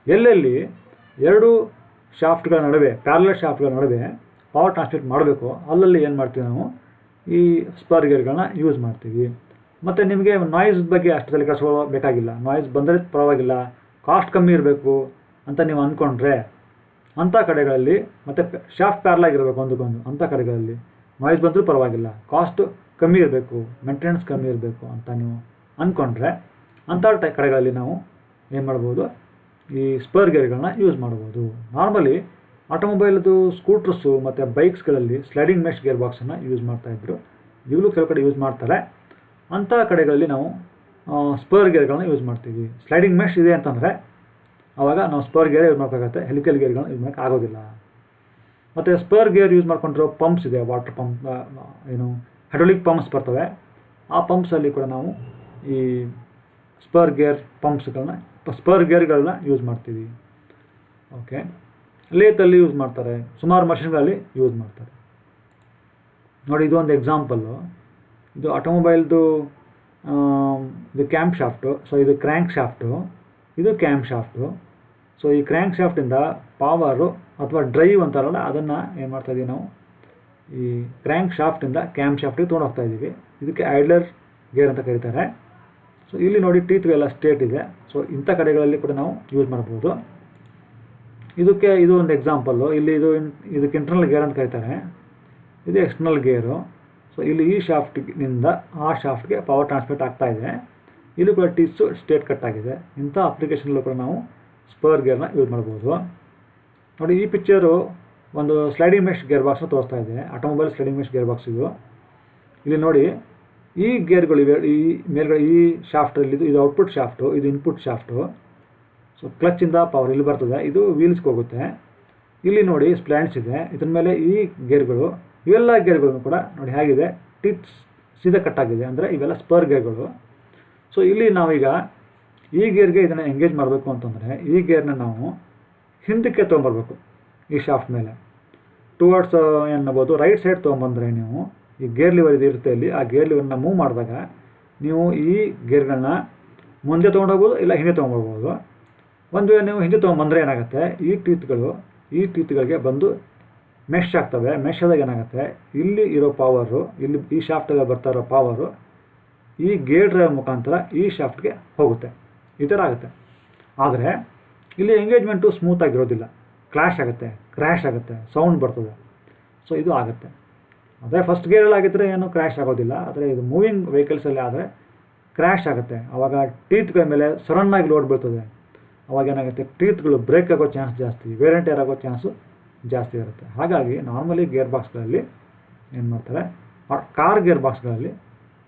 ಎಲ್ಲೆಲ್ಲಿ 2 ಶಾಫ್ಟ್ಗಳ ನಡುವೆ, ಪ್ಯಾರಲಲ್ ಶಾಫ್ಟ್ಗಳ ನಡುವೆ ಪವರ್ ಟ್ರಾನ್ಸ್ಮಿಟ್ ಮಾಡಬೇಕು, ಅಲ್ಲಲ್ಲಿ ಏನು ಮಾಡ್ತೀವಿ ನಾವು, ಈ ಸ್ಪೇರ್ ಗೇರ್ಗಳನ್ನ ಯೂಸ್ ಮಾಡ್ತೀವಿ. ಮತ್ತು ನಿಮಗೆ ನಾಯ್ಸ್ ಬಗ್ಗೆ ಅಷ್ಟು ತಲೆ ಕೆಡಿಸ್ಕೋಬೇಕಾಗಿಲ್ಲ. ನಾಯ್ಸ್ ಬಂದರೆ ಪರವಾಗಿಲ್ಲ, ಕಾಸ್ಟ್ ಕಮ್ಮಿ ಇರಬೇಕು ಅಂತ ನೀವು ಅಂದ್ಕೊಂಡ್ರೆ ಅಂಥ ಕಡೆಗಳಲ್ಲಿ, ಮತ್ತು ಶಾಫ್ಟ್ ಪ್ಯಾರಲ್ ಆಗಿರಬೇಕು ಒಂದಕ್ಕೊಂದು, ಅಂಥ ಕಡೆಗಳಲ್ಲಿ ನಾಯ್ಸ್ ಬಂದರೂ ಪರವಾಗಿಲ್ಲ, ಕಾಸ್ಟು ಕಮ್ಮಿ ಇರಬೇಕು, ಮೇಂಟೆನೆನ್ಸ್ ಕಮ್ಮಿ ಇರಬೇಕು ಅಂತ ನೀವು ಅಂದ್ಕೊಂಡ್ರೆ ಅಂಥ ಕಡೆಗಳಲ್ಲಿ ನಾವು ಏನು ಮಾಡ್ಬೋದು, ಈ ಸ್ಪೇರ್ ಗೇರ್ಗಳನ್ನ ಯೂಸ್ ಮಾಡ್ಬೋದು. ನಾರ್ಮಲಿ ಆಟೋಮೊಬೈಲ್ದು ಸ್ಕೂಟ್ರಸ್ಸು ಮತ್ತು ಬೈಕ್ಸ್ಗಳಲ್ಲಿ ಸ್ಲೈಡಿಂಗ್ ಮೆಶ್ ಗೇರ್ ಬಾಕ್ಸನ್ನು ಯೂಸ್ ಮಾಡ್ತಾಯಿದ್ರು, ಈಗಲೂ ಕೆಲವು ಕಡೆ ಯೂಸ್ ಮಾಡ್ತಾರೆ. ಅಂಥ ಕಡೆಗಳಲ್ಲಿ ನಾವು ಸ್ಪೇರ್ ಗೇರ್ಗಳನ್ನ ಯೂಸ್ ಮಾಡ್ತೀವಿ. ಸ್ಲೈಡಿಂಗ್ ಮೆಶ್ ಇದೆ ಅಂತಂದರೆ ಆವಾಗ ನಾವು ಸ್ಪೇರ್ ಗೇರ್ ಯೂಸ್ ಮಾಡೋಕ್ಕಾಗತ್ತೆ, ಹೆಲಿಕಲ್ ಗೇರ್ಗಳನ್ನ ಯೂಸ್ ಮಾಡೋಕ್ಕೆ ಆಗೋದಿಲ್ಲ. ಮತ್ತು ಸ್ಪೇರ್ ಗೇರ್ ಯೂಸ್ ಮಾಡ್ಕೊಂಡಿರೋ ಪಂಪ್ಸ್ ಇದೆ, ವಾಟರ್ ಪಂಪ್, ಹೈಡ್ರೋಲಿಕ್ ಪಂಪ್ಸ್ ಬರ್ತವೆ. ಆ ಪಂಪ್ಸಲ್ಲಿ ಕೂಡ ನಾವು ಈ ಸ್ಪೇರ್ ಗೇರ್ಗಳನ್ನ ಯೂಸ್ ಮಾಡ್ತೀವಿ. ಓಕೆ, ಲೇತಲ್ಲಿ ಯೂಸ್ ಮಾಡ್ತಾರೆ, ಸುಮಾರು ಮಷಿನ್ಗಳಲ್ಲಿ ಯೂಸ್ ಮಾಡ್ತಾರೆ. ನೋಡಿ, ಇದು ಒಂದು ಎಕ್ಸಾಂಪಲ್ಲು. ಇದು ಆಟೋಮೊಬೈಲ್ದು ಇದು ಕ್ಯಾಂಪ್ ಶಾಫ್ಟು. ಸೊ ಇದು ಕ್ರ್ಯಾಂಕ್ ಶಾಫ್ಟು, ಇದು ಕ್ಯಾಂಪ್ ಶಾಫ್ಟು. ಸೊ ಈ ಕ್ರ್ಯಾಂಕ್ ಶಾಫ್ಟಿಂದ ಪವರು ಅಥವಾ ಡ್ರೈವ್ ಅಂತಾರಲ್ಲ, ಅದನ್ನು ಏನು ಮಾಡ್ತಾಯಿದ್ದೀವಿ ನಾವು, ಈ ಕ್ರ್ಯಾಂಕ್ ಶಾಫ್ಟಿಂದ ಕ್ಯಾಂಪ್ ಶಾಫ್ಟಿಗೆ ತೊಗೊಂಡು ಹೋಗ್ತಾ ಇದ್ದೀವಿ. ಇದಕ್ಕೆ ಐಡ್ಲರ್ ಗೇರ್ ಅಂತ ಕರೀತಾರೆ. ಸೊ ಇಲ್ಲಿ ನೋಡಿ, ಟೀತ್ಗೆಲ್ಲ ಸ್ಟೇಟ್ ಇದೆ. ಸೊ ಇಂಥ ಕಡೆಗಳಲ್ಲಿ ಕೂಡ ನಾವು ಯೂಸ್ ಮಾಡ್ಬೋದು. ಇದು ಒಂದು ಎಕ್ಸಾಂಪಲ್ಲು. ಇಲ್ಲಿ ಇದಕ್ಕೆ ಇಂಟರ್ನಲ್ ಗೇರ್ ಅಂತ ಕರೀತಾರೆ, ಇದು ಎಕ್ಸ್ಟರ್ನಲ್ ಗೇರು. ಸೊ ಇಲ್ಲಿ ಈ ಶಾಫ್ಟ್ನಿಂದ ಆ ಶಾಫ್ಟ್ಗೆ ಪವರ್ ಟ್ರಾನ್ಸ್ಮಿಟ್ ಆಗ್ತಾ ಇದೆ. ಇಲ್ಲಿ ಕೂಡ ಟೀತ್ಸು ಸ್ಟೇಟ್ ಕಟ್ ಆಗಿದೆ. ಇಂಥ ಅಪ್ಲಿಕೇಶನ್ಲ್ಲೂ ಕೂಡ ನಾವು ಸ್ಪೇರ್ ಗೇರ್ನ ಯೂಸ್ ಮಾಡ್ಬೋದು. ನೋಡಿ, ಈ ಪಿಕ್ಚರು ಒಂದು ಸ್ಲೈಡಿಂಗ್ ಮೆಶ್ ಗೇರ್ ಬಾಕ್ಸ್ನ ತೋರಿಸ್ತಾ ಇದೆ, automobile sliding mesh gear box ಇದು. ಇಲ್ಲಿ ನೋಡಿ, ಈ ಗೇರ್ಗಳಿವೆ, ಈ ಮೇಲ್ಗಡೆ ಈ ಶಾಫ್ಟಲ್ಲಿ ಇದು ಔಟ್ಪುಟ್ ಶಾಫ್ಟು, ಇದು ಇನ್ಪುಟ್ ಶಾಫ್ಟು. ಸೊ ಕ್ಲಚ್ಚಿಂದ ಪವರ್ ಇಲ್ಲಿ ಬರ್ತದೆ, ಇದು ವೀಲ್ಸ್ಗೆ ಹೋಗುತ್ತೆ. ಇಲ್ಲಿ ನೋಡಿ ಸ್ಪ್ಲ್ಯಾಂಡ್ಸ್ ಇದೆ, ಇದ್ರ ಮೇಲೆ ಈ ಗೇರ್ಗಳು, ಇವೆಲ್ಲ ಗೇರ್ಗಳನ್ನು ಕೂಡ ನೋಡಿ ಹೇಗಿದೆ, ಟೀತ್ ಸೀದಾ ಕಟ್ಟಾಗಿದೆ, ಅಂದರೆ ಇವೆಲ್ಲ ಸ್ಪೇರ್ ಗೇರ್ಗಳು. ಸೊ ಇಲ್ಲಿ ನಾವೀಗ ಈ ಗೇರ್ಗೆ ಇದನ್ನು ಎಂಗೇಜ್ ಮಾಡಬೇಕು ಅಂತಂದರೆ ಈ ಗೇರ್ನ ನಾವು ಹಿಂದಕ್ಕೆ ತೊಗೊಂಬರ್ಬೇಕು, ಈ ಶಾಫ್ಟ್ ಮೇಲೆ ಟುವರ್ಡ್ಸ್ ಏನ್ಬೋದು ರೈಟ್ ಸೈಡ್ ತೊಗೊಂಬಂದರೆ ನೀವು ಈ ಗೇರ್ ಲಿವರ್ ಇದು ಇರುತ್ತೆ ಇಲ್ಲಿ, ಆ ಗೇರ್ ಲಿವರ್ನ ಮೂವ್ ಮಾಡಿದಾಗ ನೀವು ಈ ಗೇರ್ಗಳನ್ನ ಮುಂದೆ ತೊಗೊಂಡೋಗ್ಬೋದು, ಇಲ್ಲ ಹಿಂದೆ ತೊಗೊಂಬರ್ಬೋದು. ಒಂದು ವೇಳೆ ನೀವು ಹಿಂದೆ ತೊಗೊಂಬಂದರೆ ಏನಾಗುತ್ತೆ, ಈ ಟೀತ್ಗಳಿಗೆ ಬಂದು ಮೆಶ್ ಆಗ್ತವೆ. ಮೆಶ್ ಆದಾಗ ಏನಾಗುತ್ತೆ, ಇಲ್ಲಿ ಇರೋ ಪವರು, ಇಲ್ಲಿ ಈ ಶಾಫ್ಟಿಗೆ ಬರ್ತಾ ಇರೋ ಪವರು ಈ ಗೇರ್ ಡ್ರೈವ್ ಮುಖಾಂತರ ಈ ಶಾಫ್ಟ್ಗೆ ಹೋಗುತ್ತೆ. ಈ ಥರ ಆಗುತ್ತೆ. ಆದರೆ ಇಲ್ಲಿ ಎಂಗೇಜ್ಮೆಂಟು ಸ್ಮೂತಾಗಿರೋದಿಲ್ಲ, ಕ್ರ್ಯಾಶ್ ಆಗುತ್ತೆ, ಸೌಂಡ್ ಬರ್ತದೆ. ಸೊ ಇದು ಆಗುತ್ತೆ. ಅದೇ ಫಸ್ಟ್ ಗೇರಲ್ಲಿ ಆಗಿದ್ದರೆ ಏನು ಕ್ರ್ಯಾಶ್ ಆಗೋದಿಲ್ಲ. ಆದರೆ ಇದು ಮೂವಿಂಗ್ ವೆಹಿಕಲ್ಸಲ್ಲಿ ಆದರೆ ಕ್ರ್ಯಾಶ್ ಆಗುತ್ತೆ. ಆವಾಗ ಟೀತ್ಗಳ ಮೇಲೆ ಸಡನ್ನಾಗಿ ಲೋಡ್ ಬೀಳ್ತದೆ. ಅವಾಗ ಏನಾಗುತ್ತೆ, ಟೀತ್ಗಳು ಬ್ರೇಕ್ ಆಗೋ ಚಾನ್ಸ್ ಜಾಸ್ತಿ, ವೇರ್ ಆ್ಯಂಡ್ ಟೇರ್ ಆಗೋ ಚಾನ್ಸು ಜಾಸ್ತಿ ಇರುತ್ತೆ. ಹಾಗಾಗಿ ನಾರ್ಮಲಿ ಗೇರ್ ಬಾಕ್ಸ್ಗಳಲ್ಲಿ ಏನು ಮಾಡ್ತಾರೆ, car gear ಬಾಕ್ಸ್ಗಳಲ್ಲಿ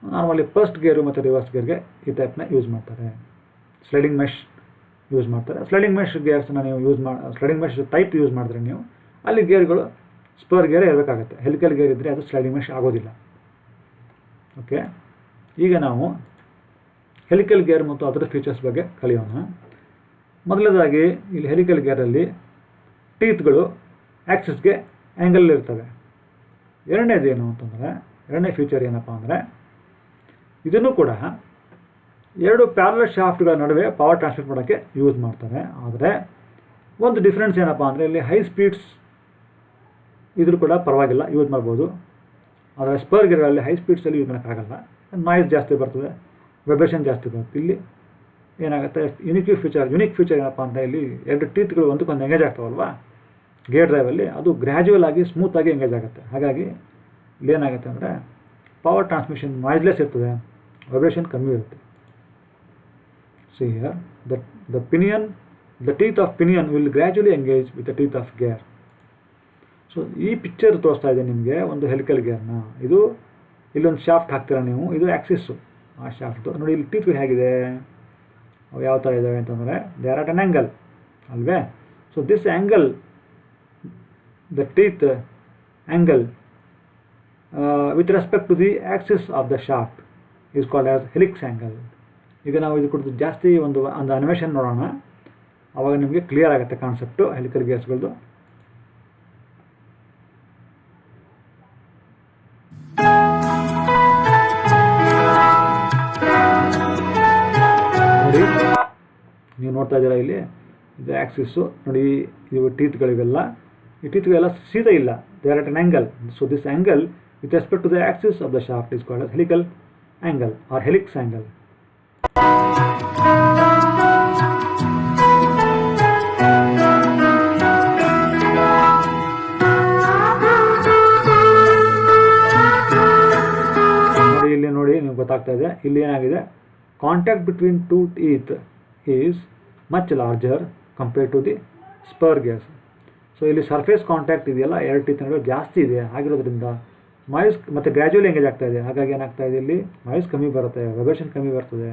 normally first gear ಮತ್ತು ರಿವರ್ಸ್ ಗೇರ್ಗೆ ಈ ಟೈಪ್ನ ಯೂಸ್ ಮಾಡ್ತಾರೆ. ಸ್ಲೈಡಿಂಗ್ ಮೆಶ್ ಯೂಸ್ ಮಾಡ್ತಾರೆ. ಸ್ಲೈಡಿಂಗ್ ಮೆಶ್ ಗೇರ್ಸ್ನ ನೀವು ಸ್ಲೈಡಿಂಗ್ ಮೆಶ್ ಟೈಪ್ ಯೂಸ್ ಮಾಡಿದ್ರೆ ನೀವು ಅಲ್ಲಿ ಗೇರ್ಗಳು ಸ್ಪೇರ್ ಗೇರೇ ಇರಬೇಕಾಗುತ್ತೆ. ಹೆಲಿಕಲ್ ಗೇರ್ ಇದ್ದರೆ ಅದು ಸ್ಲೈಡಿಂಗ್ ಮೆಶ್ ಆಗೋದಿಲ್ಲ. ಓಕೆ, ಈಗ ನಾವು ಹೆಲಿಕಲ್ ಗೇರ್ ಮತ್ತು ಅದರ ಫೀಚರ್ಸ್ ಬಗ್ಗೆ ಕಲಿಯೋಣ. ಮೊದಲನೇದಾಗಿ ಇಲ್ಲಿ ಹೆಲಿಕಲ್ ಗೇರಲ್ಲಿ ಟೀತ್ಗಳು ಆ್ಯಕ್ಸಿಸ್ಗೆ ಆ್ಯಂಗಲ್ ಇರ್ತವೆ. ಎರಡನೇದು ಏನು ಅಂತಂದರೆ ಎರಡನೇ ಫೀಚರ್ ಏನಪ್ಪ ಅಂದರೆ ಇದನ್ನು ಕೂಡ ಎರಡು ಪ್ಯಾರಲಲ್ ಶಾಫ್ಟ್ಗಳ ನಡುವೆ ಪವರ್ ಟ್ರಾನ್ಸ್ಮಿಟ್ ಮಾಡೋಕ್ಕೆ ಯೂಸ್ ಮಾಡ್ತಾರೆ. ಆದರೆ ಒಂದು ಡಿಫ್ರೆನ್ಸ್ ಏನಪ್ಪ ಅಂದರೆ ಇಲ್ಲಿ ಹೈ ಸ್ಪೀಡ್ಸ್ ಇದ್ರೂ ಕೂಡ ಪರವಾಗಿಲ್ಲ, ಯೂಸ್ ಮಾಡ್ಬೋದು. ಆದರೆ ಸ್ಪರ್ ಗೇರ್ಗಳಲ್ಲಿ ಹೈ ಸ್ಪೀಡ್ಸಲ್ಲಿ ಯೂಸ್ ಮಾಡೋಕ್ಕಾಗಲ್ಲ, ನಾಯ್ಸ್ ಜಾಸ್ತಿ ಬರ್ತದೆ, ವೈಬ್ರೇಷನ್ ಜಾಸ್ತಿ ಬರುತ್ತೆ. ಇಲ್ಲಿ ಏನಾಗುತ್ತೆ, ಯುನಿಕ್ ಫೀಚರ್ ಏನಪ್ಪ ಅಂದರೆ ಇಲ್ಲಿ ಎರಡು ಟೀತ್ಗಳು ಒಂದಕ್ಕೊಂದು ಎಂಗೇಜ್ ಆಗ್ತಾವಲ್ವಾ ಗೇರ್ ಡ್ರೈವಲ್ಲಿ, ಅದು ಗ್ರ್ಯಾಜುವಲ್ ಆಗಿ ಸ್ಮೂತಾಗಿ ಎಂಗೇಜ್ ಆಗುತ್ತೆ. ಹಾಗಾಗಿ ಇಲ್ಲೇನಾಗುತ್ತೆ ಅಂದರೆ ಪವರ್ ಟ್ರಾನ್ಸ್ಮಿಷನ್ ನಾಯ್ಸ್ಲೆಸ್ ಇರ್ತದೆ, ವೈಬ್ರೇಷನ್ ಕಮ್ಮಿ ಇರುತ್ತೆ. So here the teeth of pinion will gradually engage with the teeth of gear. So ಈ ಪಿಕ್ಚರ್ ತೋರಿಸ್ತಾ ಇದೆ ನಿಮಗೆ ಒಂದು ಹೆಲಿಕಲ್ ಗೇರ್ನ. ಇದು ಇಲ್ಲೊಂದು ಶಾಫ್ಟ್ ಹಾಕ್ತೀರಾ ನೀವು, ಇದು ಆ್ಯಕ್ಸಿಸ್ಸು ಆ ಶಾಫ್ಟು. ನೋಡಿ ಇಲ್ಲಿ ಟೀತ್ಗಳು ಹೇಗಿದೆ, ಅವು ಯಾವ ಥರ ಇದ್ದಾವೆ ಅಂತಂದರೆ they are at an angle ಅಲ್ವೇ. So this angle, the teeth angle with respect to the axis of the shaft is called as helix angle. ಈಗ ನಾವು ಇದು ಕುರಿತು ಜಾಸ್ತಿ ಒಂದು ಅನಿಮೇಷನ್ ನೋಡೋಣ, ಆವಾಗ ನಿಮಗೆ ಕ್ಲಿಯರ್ ಆಗುತ್ತೆ ಕಾನ್ಸೆಪ್ಟು ಹೆಲಿಕಲ್ ಗೇರ್ಸ್ಗಳದ್ದು. ನೋಡಿ ನೀವು ನೋಡ್ತಾ ಇದ್ದೀರಾ ಇಲ್ಲಿ ಇದು ಆ್ಯಕ್ಸಿಸ್ಸು. ನೋಡಿ ಇವು ಟೀತ್ಗಳಿವೆಲ್ಲ, ಈ ಟೀತ್ಗಳೆಲ್ಲ ಸೀದಾ ಇಲ್ಲ, they are at an angle. So this angle with respect to the axis of the shaft is called as helical angle or helix angle. ನೋಡಿ ನಿಮ್ಗೆ ಗೊತ್ತಾಗ್ತಾ ಇದೆ ಇಲ್ಲಿ ಏನಾಗಿದೆ, contact between two teeth is much larger compared to the spur gears. So ಇಲ್ಲಿ surface contact ಇದೆಯಲ್ಲ ಎರಡು teeth ನಡುವೆ ಜಾಸ್ತಿ ಇದೆ, ಆಗಿರೋದ್ರಿಂದ ನಾಯ್ಸ್ ಮತ್ತು ಗ್ರ್ಯಾಜುವಲಿ ಎಂಗೇಜ್ ಆಗ್ತಾ ಇದೆ. ಹಾಗಾಗಿ ಏನಾಗ್ತಾ ಇದೆ, ಇಲ್ಲಿ ನಾಯ್ಸ್ ಕಮ್ಮಿ ಬರುತ್ತೆ, ವೈಬ್ರೇಷನ್ ಕಮ್ಮಿ ಬರ್ತದೆ,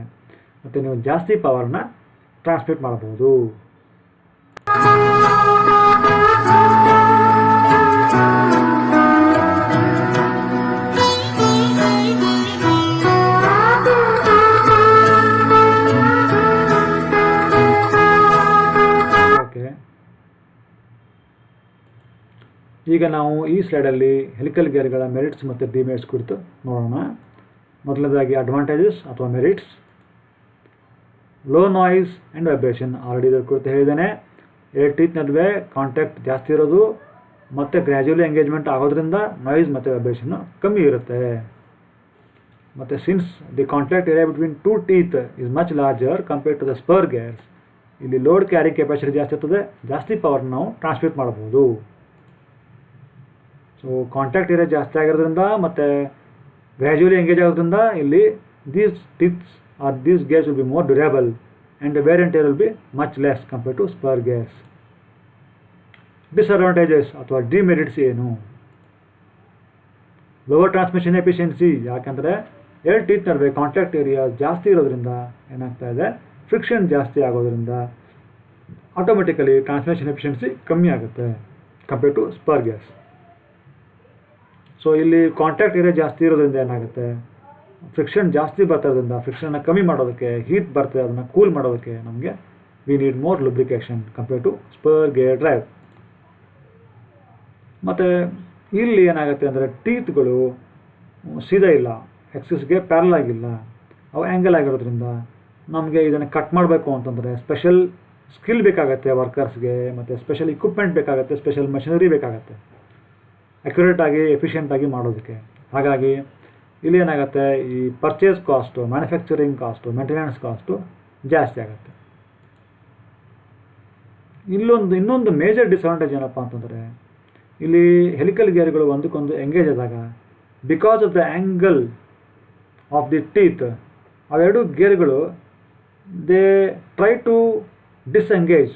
ಮತ್ತು ನೀವು ಜಾಸ್ತಿ ಪವರ್ನ ಟ್ರಾನ್ಸ್ಮಿಟ್ ಮಾಡಬಹುದು. ಈಗ ನಾವು ಈ ಸ್ಲೈಡಲ್ಲಿ ಹೆಲಿಕಲ್ ಗೇರ್ಗಳ ಮೆರಿಟ್ಸ್ ಮತ್ತು ಡಿಮೆರಿಟ್ಸ್ ಕುರಿತು ನೋಡೋಣ. ಮೊದಲನೇದಾಗಿ ಅಡ್ವಾಂಟೇಜಸ್ ಅಥವಾ merits. Low noise and vibration, already ಇದರ ಕುರಿತು ಹೇಳಿದ್ದೇನೆ. ಎರಡು ಟೀತ್ ನಡುವೆ ಕಾಂಟ್ಯಾಕ್ಟ್ ಜಾಸ್ತಿ ಇರೋದು ಮತ್ತು ಗ್ರ್ಯಾಜುವಲಿ ಎಂಗೇಜ್ಮೆಂಟ್ ಆಗೋದ್ರಿಂದ ನಾಯ್ಸ್ ಮತ್ತು ವೈಬ್ರೇಷನ್ನು ಕಮ್ಮಿ ಇರುತ್ತೆ. ಮತ್ತು since the contact area between two teeth is much larger compared to the spur gears, ಇಲ್ಲಿ ಲೋಡ್ ಕ್ಯಾರಿ ಕೆಪಾಸಿಟಿ ಜಾಸ್ತಿ ಇರ್ತದೆ, ಜಾಸ್ತಿ ಪವರ್ ನಾವು ಟ್ರಾನ್ಸ್ಮಿಟ್ ಮಾಡಬಹುದು. ಸೊ ಕಾಂಟ್ಯಾಕ್ಟ್ ಏರಿಯಾ ಜಾಸ್ತಿ ಆಗಿರೋದ್ರಿಂದ ಮತ್ತು ಗ್ರ್ಯಾಜುವಲಿ ಎಂಗೇಜ್ ಆಗೋದ್ರಿಂದ ಇಲ್ಲಿ these teeths are these gears will be more durable and wear and tear will be much less compared to spur gears. Disadvantages ಅಥವಾ ಡಿಮೆರಿಟ್ಸ್ ಏನು? ಲೋವರ್ ಟ್ರಾನ್ಸ್ಮಿಷನ್ ಎಫಿಷಿಯನ್ಸಿ, ಯಾಕಂದರೆ ಎರಡು teeth ನಡುವೆ ಕಾಂಟ್ಯಾಕ್ಟ್ ಏರಿಯಾ ಜಾಸ್ತಿ ಇರೋದ್ರಿಂದ ಏನಾಗ್ತಾ ಇದೆ, ಫ್ರಿಕ್ಷನ್ ಜಾಸ್ತಿ ಆಗೋದ್ರಿಂದ ಆಟೋಮೆಟಿಕಲಿ ಟ್ರಾನ್ಸ್ಮಿಷನ್ ಎಫಿಷಿಯನ್ಸಿ ಕಮ್ಮಿ ಆಗುತ್ತೆ compared to spur gears. So ಇಲ್ಲಿ ಕಾಂಟ್ಯಾಕ್ಟ್ ಏರಿಯಾ ಜಾಸ್ತಿ ಇರೋದ್ರಿಂದ ಏನಾಗುತ್ತೆ, ಫ್ರಿಕ್ಷನ್ ಜಾಸ್ತಿ ಬರ್ತಿರೋದ್ರಿಂದ ಫ್ರಿಕ್ಷನ್ನ ಕಮ್ಮಿ ಮಾಡೋದಕ್ಕೆ, ಹೀಟ್ ಬರ್ತದೆ ಅದನ್ನು ಕೂಲ್ ಮಾಡೋದಕ್ಕೆ ನಮಗೆ we need more lubrication compared to spur gear drive. ಮತ್ತು ಇಲ್ಲಿ ಏನಾಗುತ್ತೆ ಅಂದರೆ ಟೀತ್ಗಳು ಸೀದಾ ಇಲ್ಲ, ಆಕ್ಸಿಸ್ಗೆ ಪ್ಯಾರಲ್ ಆಗಿಲ್ಲ, ಅವು ಆ್ಯಂಗಲ್ ಆಗಿರೋದ್ರಿಂದ ನಮಗೆ ಇದನ್ನು ಕಟ್ ಮಾಡಬೇಕು ಅಂತಂದರೆ ಸ್ಪೆಷಲ್ ಸ್ಕಿಲ್ ಬೇಕಾಗುತ್ತೆ ವರ್ಕರ್ಸ್ಗೆ, ಮತ್ತು ಸ್ಪೆಷಲ್ ಇಕ್ವಿಪ್ಮೆಂಟ್ ಬೇಕಾಗುತ್ತೆ, ಸ್ಪೆಷಲ್ ಮಷಿನರಿ ಬೇಕಾಗುತ್ತೆ ಅಕ್ಯುರೇಟಾಗಿ ಎಫಿಷಿಯೆಂಟಾಗಿ ಮಾಡೋದಕ್ಕೆ. ಹಾಗಾಗಿ ಇಲ್ಲಿ ಏನಾಗುತ್ತೆ, ಈ purchase cost, manufacturing cost, maintenance cost ಜಾಸ್ತಿ ಆಗುತ್ತೆ. ಇನ್ನೊಂದು ಮೇಜರ್ ಡಿಸ್ಅಡ್ವಾಂಟೇಜ್ ಏನಪ್ಪ ಅಂತಂದರೆ, ಇಲ್ಲಿ ಹೆಲಿಕಲ್ ಗೇರ್ಗಳು ಒಂದಕ್ಕೊಂದು ಎಂಗೇಜ್ ಆದಾಗ because of the angle of the teeth, ಅವೆರಡು ಗೇರ್ಗಳು ದೇ ಟ್ರೈ ಟು ಡಿಸ್ಎಂಗೇಜ್,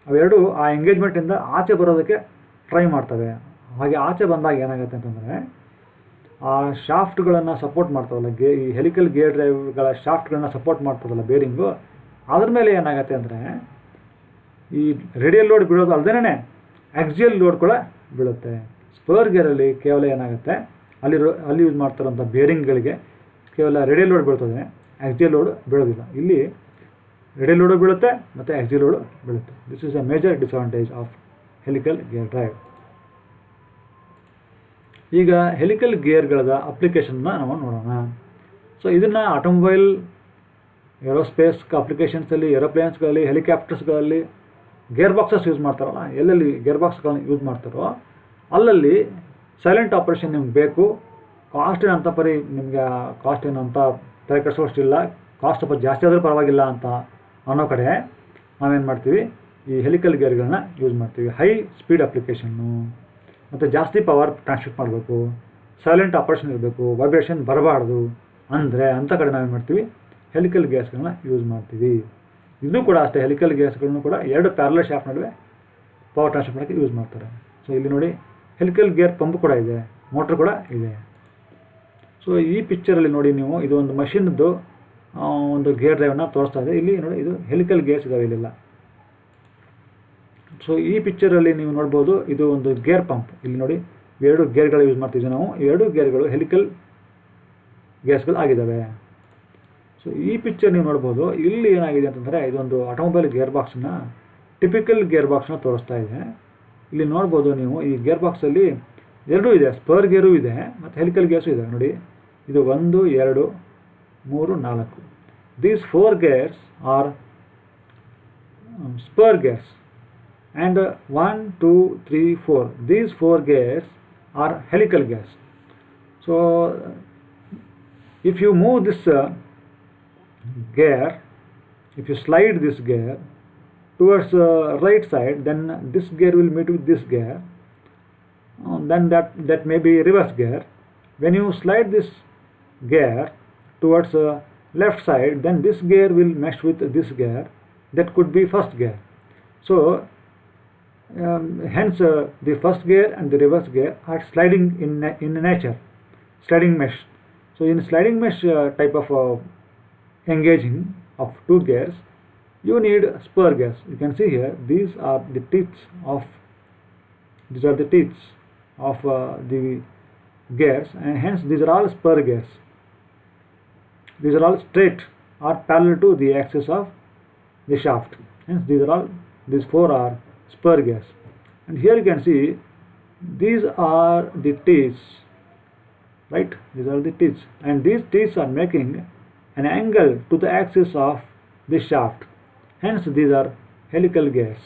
ಅವೆರಡು ಆ ಎಂಗೇಜ್ಮೆಂಟಿಂದ ಆಚೆ ಬರೋದಕ್ಕೆ ಟ್ರೈ ಮಾಡ್ತವೆ. ಹಾಗೆ ಆಚೆ ಬಂದಾಗ ಏನಾಗುತ್ತೆ ಅಂತಂದರೆ, ಆ ಶಾಫ್ಟ್ಗಳನ್ನು ಸಪೋರ್ಟ್ ಮಾಡ್ತಾವಲ್ಲ, ಈ ಹೆಲಿಕಲ್ ಗೇರ್ ಡ್ರೈವ್ಗಳ ಶಾಫ್ಟ್ಗಳನ್ನ ಸಪೋರ್ಟ್ ಮಾಡ್ತದಲ್ಲ ಬೇರಿಂಗು, ಅದ್ರ ಮೇಲೆ ಏನಾಗುತ್ತೆ ಅಂದರೆ ಈ ರೇಡಿಯಲ್ ಲೋಡ್ ಬೀಳೋದು ಅಲ್ಲದೇನೆ ಆಕ್ಸಿಯಲ್ ಲೋಡ್ ಕೂಡ ಬೀಳುತ್ತೆ. ಸ್ಪರ್ ಗೇರಲ್ಲಿ ಕೇವಲ ಏನಾಗುತ್ತೆ, ಅಲ್ಲಿ ಯೂಸ್ ಮಾಡ್ತಾರಂಥ ಬೇರಿಂಗ್ಗಳಿಗೆ ಕೇವಲ ರೇಡಿಯಲ್ ಲೋಡ್ ಬೀಳ್ತದೆ, ಆಕ್ಸಿಯಲ್ ಲೋಡ್ ಬೀಳೋದಿಲ್ಲ. ಇಲ್ಲಿ ರೇಡಿಯಲ್ ಲೋಡು ಬೀಳುತ್ತೆ ಮತ್ತು ಆಕ್ಸಿಯಲ್ ಲೋಡು ಬೀಳುತ್ತೆ. This is a major disadvantage of helical gear drive. ಈಗ ಹೆಲಿಕಲ್ ಗೇರ್ಗಳ ಅಪ್ಲಿಕೇಶನ್ನ ನಾವು ನೋಡೋಣ. ಸೊ ಇದನ್ನು ಆಟೋಮೊಬೈಲ್, ಏರೋಸ್ಪೇಸ್ ಅಪ್ಲಿಕೇಶನ್ಸಲ್ಲಿ, ಏರೋಪ್ಲೇನ್ಸ್ಗಳಲ್ಲಿ, ಹೆಲಿಕಾಪ್ಟರ್ಸ್ಗಳಲ್ಲಿ ಗೇರ್ ಬಾಕ್ಸಸ್ ಯೂಸ್ ಮಾಡ್ತಾರಲ್ಲ, ಎಲ್ಲೆಲ್ಲಿ ಗೇರ್ ಬಾಕ್ಸ್ಗಳನ್ನ ಯೂಸ್ ಮಾಡ್ತಾರೋ ಅಲ್ಲಲ್ಲಿ ಸೈಲೆಂಟ್ ಆಪ್ರೇಷನ್ ನಿಮ್ಗೆ ಬೇಕು. ಕಾಸ್ಟ್ ಏನಂತ ನಿಮಗೆ ಕಾಸ್ಟ್ ಏನಂತ ತಲೆ ಕೆಡಿಸೋಷ್ಟಿಲ್ಲ, ಕಾಸ್ಟ್ ಸ್ವಲ್ಪ ಜಾಸ್ತಿ ಆದರೂ ಪರವಾಗಿಲ್ಲ ಅಂತ ಅನ್ನೋ ಕಡೆ ನಾವೇನು ಮಾಡ್ತೀವಿ, ಈ ಹೆಲಿಕಲ್ ಗೇರ್ಗಳನ್ನ ಯೂಸ್ ಮಾಡ್ತೀವಿ. ಹೈ ಸ್ಪೀಡ್ ಅಪ್ಲಿಕೇಶನ್ನು ಮತ್ತು ಜಾಸ್ತಿ ಪವರ್ ಟ್ರಾನ್ಸ್ಮಿಟ್ ಮಾಡಬೇಕು, ಸೈಲೆಂಟ್ ಆಪ್ರೇಷನ್ ಇರಬೇಕು, ವೈಬ್ರೇಷನ್ ಬರಬಾರ್ದು ಅಂದರೆ ಅಂಥ ಕಡೆ ನಾವೇನು ಮಾಡ್ತೀವಿ, ಹೆಲಿಕಲ್ ಗೇರ್ಸ್ಗಳನ್ನ ಯೂಸ್ ಮಾಡ್ತೀವಿ. ಇದು ಕೂಡ ಅಷ್ಟೇ, ಹೆಲಿಕಲ್ ಗೇರ್ಸ್ಗಳನ್ನು ಕೂಡ 2 ಪ್ಯಾರಲಲ್ ಶಾಫ್ಟ್ ನಡುವೆ ಪವರ್ ಟ್ರಾನ್ಸ್ಮಿಟ್ ಮಾಡೋಕ್ಕೆ ಯೂಸ್ ಮಾಡ್ತಾರೆ. ಸೊ ಇಲ್ಲಿ ನೋಡಿ ಹೆಲಿಕಲ್ ಗೇರ್ ಪಂಪ್ ಕೂಡ ಇದೆ, ಮೋಟ್ರ್ ಕೂಡ ಇದೆ. ಸೊ ಈ ಪಿಕ್ಚರಲ್ಲಿ ನೋಡಿ ನೀವು, ಇದು ಒಂದು ಮಷಿನ್ದು ಒಂದು ಗೇರ್ ಡ್ರೈವನ್ನ ತೋರಿಸ್ತಾ ಇದೆ. ಇಲ್ಲಿ ನೋಡಿ ಇದು ಹೆಲಿಕಲ್ ಗೇರ್ಸ್ ಇದಾವೆ ಇಲ್ಲೆಲ್ಲ. ಸೊ ಈ ಪಿಕ್ಚರಲ್ಲಿ ನೀವು ನೋಡ್ಬೋದು, ಇದು ಒಂದು ಗೇರ್ ಪಂಪ್. ಇಲ್ಲಿ ನೋಡಿ 2 ಗೇರ್ಗಳು ಯೂಸ್ ಮಾಡ್ತಿದ್ದೀವಿ ನಾವು. ಈ 2 ಗೇರ್ಗಳು ಹೆಲಿಕಲ್ ಗೇರ್ಸ್ಗಳು ಆಗಿದ್ದಾವೆ. ಸೊ ಈ ಪಿಕ್ಚರ್ ನೀವು ನೋಡ್ಬೋದು, ಇಲ್ಲಿ ಏನಾಗಿದೆ ಅಂತಂದರೆ ಇದೊಂದು ಆಟೋಮೊಬೈಲ್ ಗೇರ್ ಬಾಕ್ಸ್ನ, ಟಿಪಿಕಲ್ ಗೇರ್ ಬಾಕ್ಸ್ನ ತೋರಿಸ್ತಾ ಇದೆ. ಇಲ್ಲಿ ನೋಡ್ಬೋದು ನೀವು, ಈ ಗೇರ್ ಬಾಕ್ಸಲ್ಲಿ 2 ಇದೆ, ಸ್ಪರ್ ಗೇರು ಇದೆ ಮತ್ತು ಹೆಲಿಕಲ್ ಗೇರ್ಸು ಇದೆ. ನೋಡಿ ಇದು 1, 2, 3, 4. These 4 gears are spur gears, and 1, 2, 3, 4. These 4 gears are helical gears. So if you move this gear, if you slide this gear towards right side, then this gear will meet with this gear. Then that may be reverse gear. When you slide this gear towards left side, then this gear will mesh with this gear. That could be first gear. So hence the first gear and the reverse gear are sliding in nature, sliding mesh. So in sliding mesh type of engaging of 2 gears, you need spur gears. You can see here, these are the teeth of the gears, and hence these are all spur gears. These are all straight or parallel to the axis of the shaft. Hence these 4 are spur gears. And here you can see, these are the teeth, right? These are the teeth, and these teeth are making an angle to the axis of the shaft. Hence these are helical gears.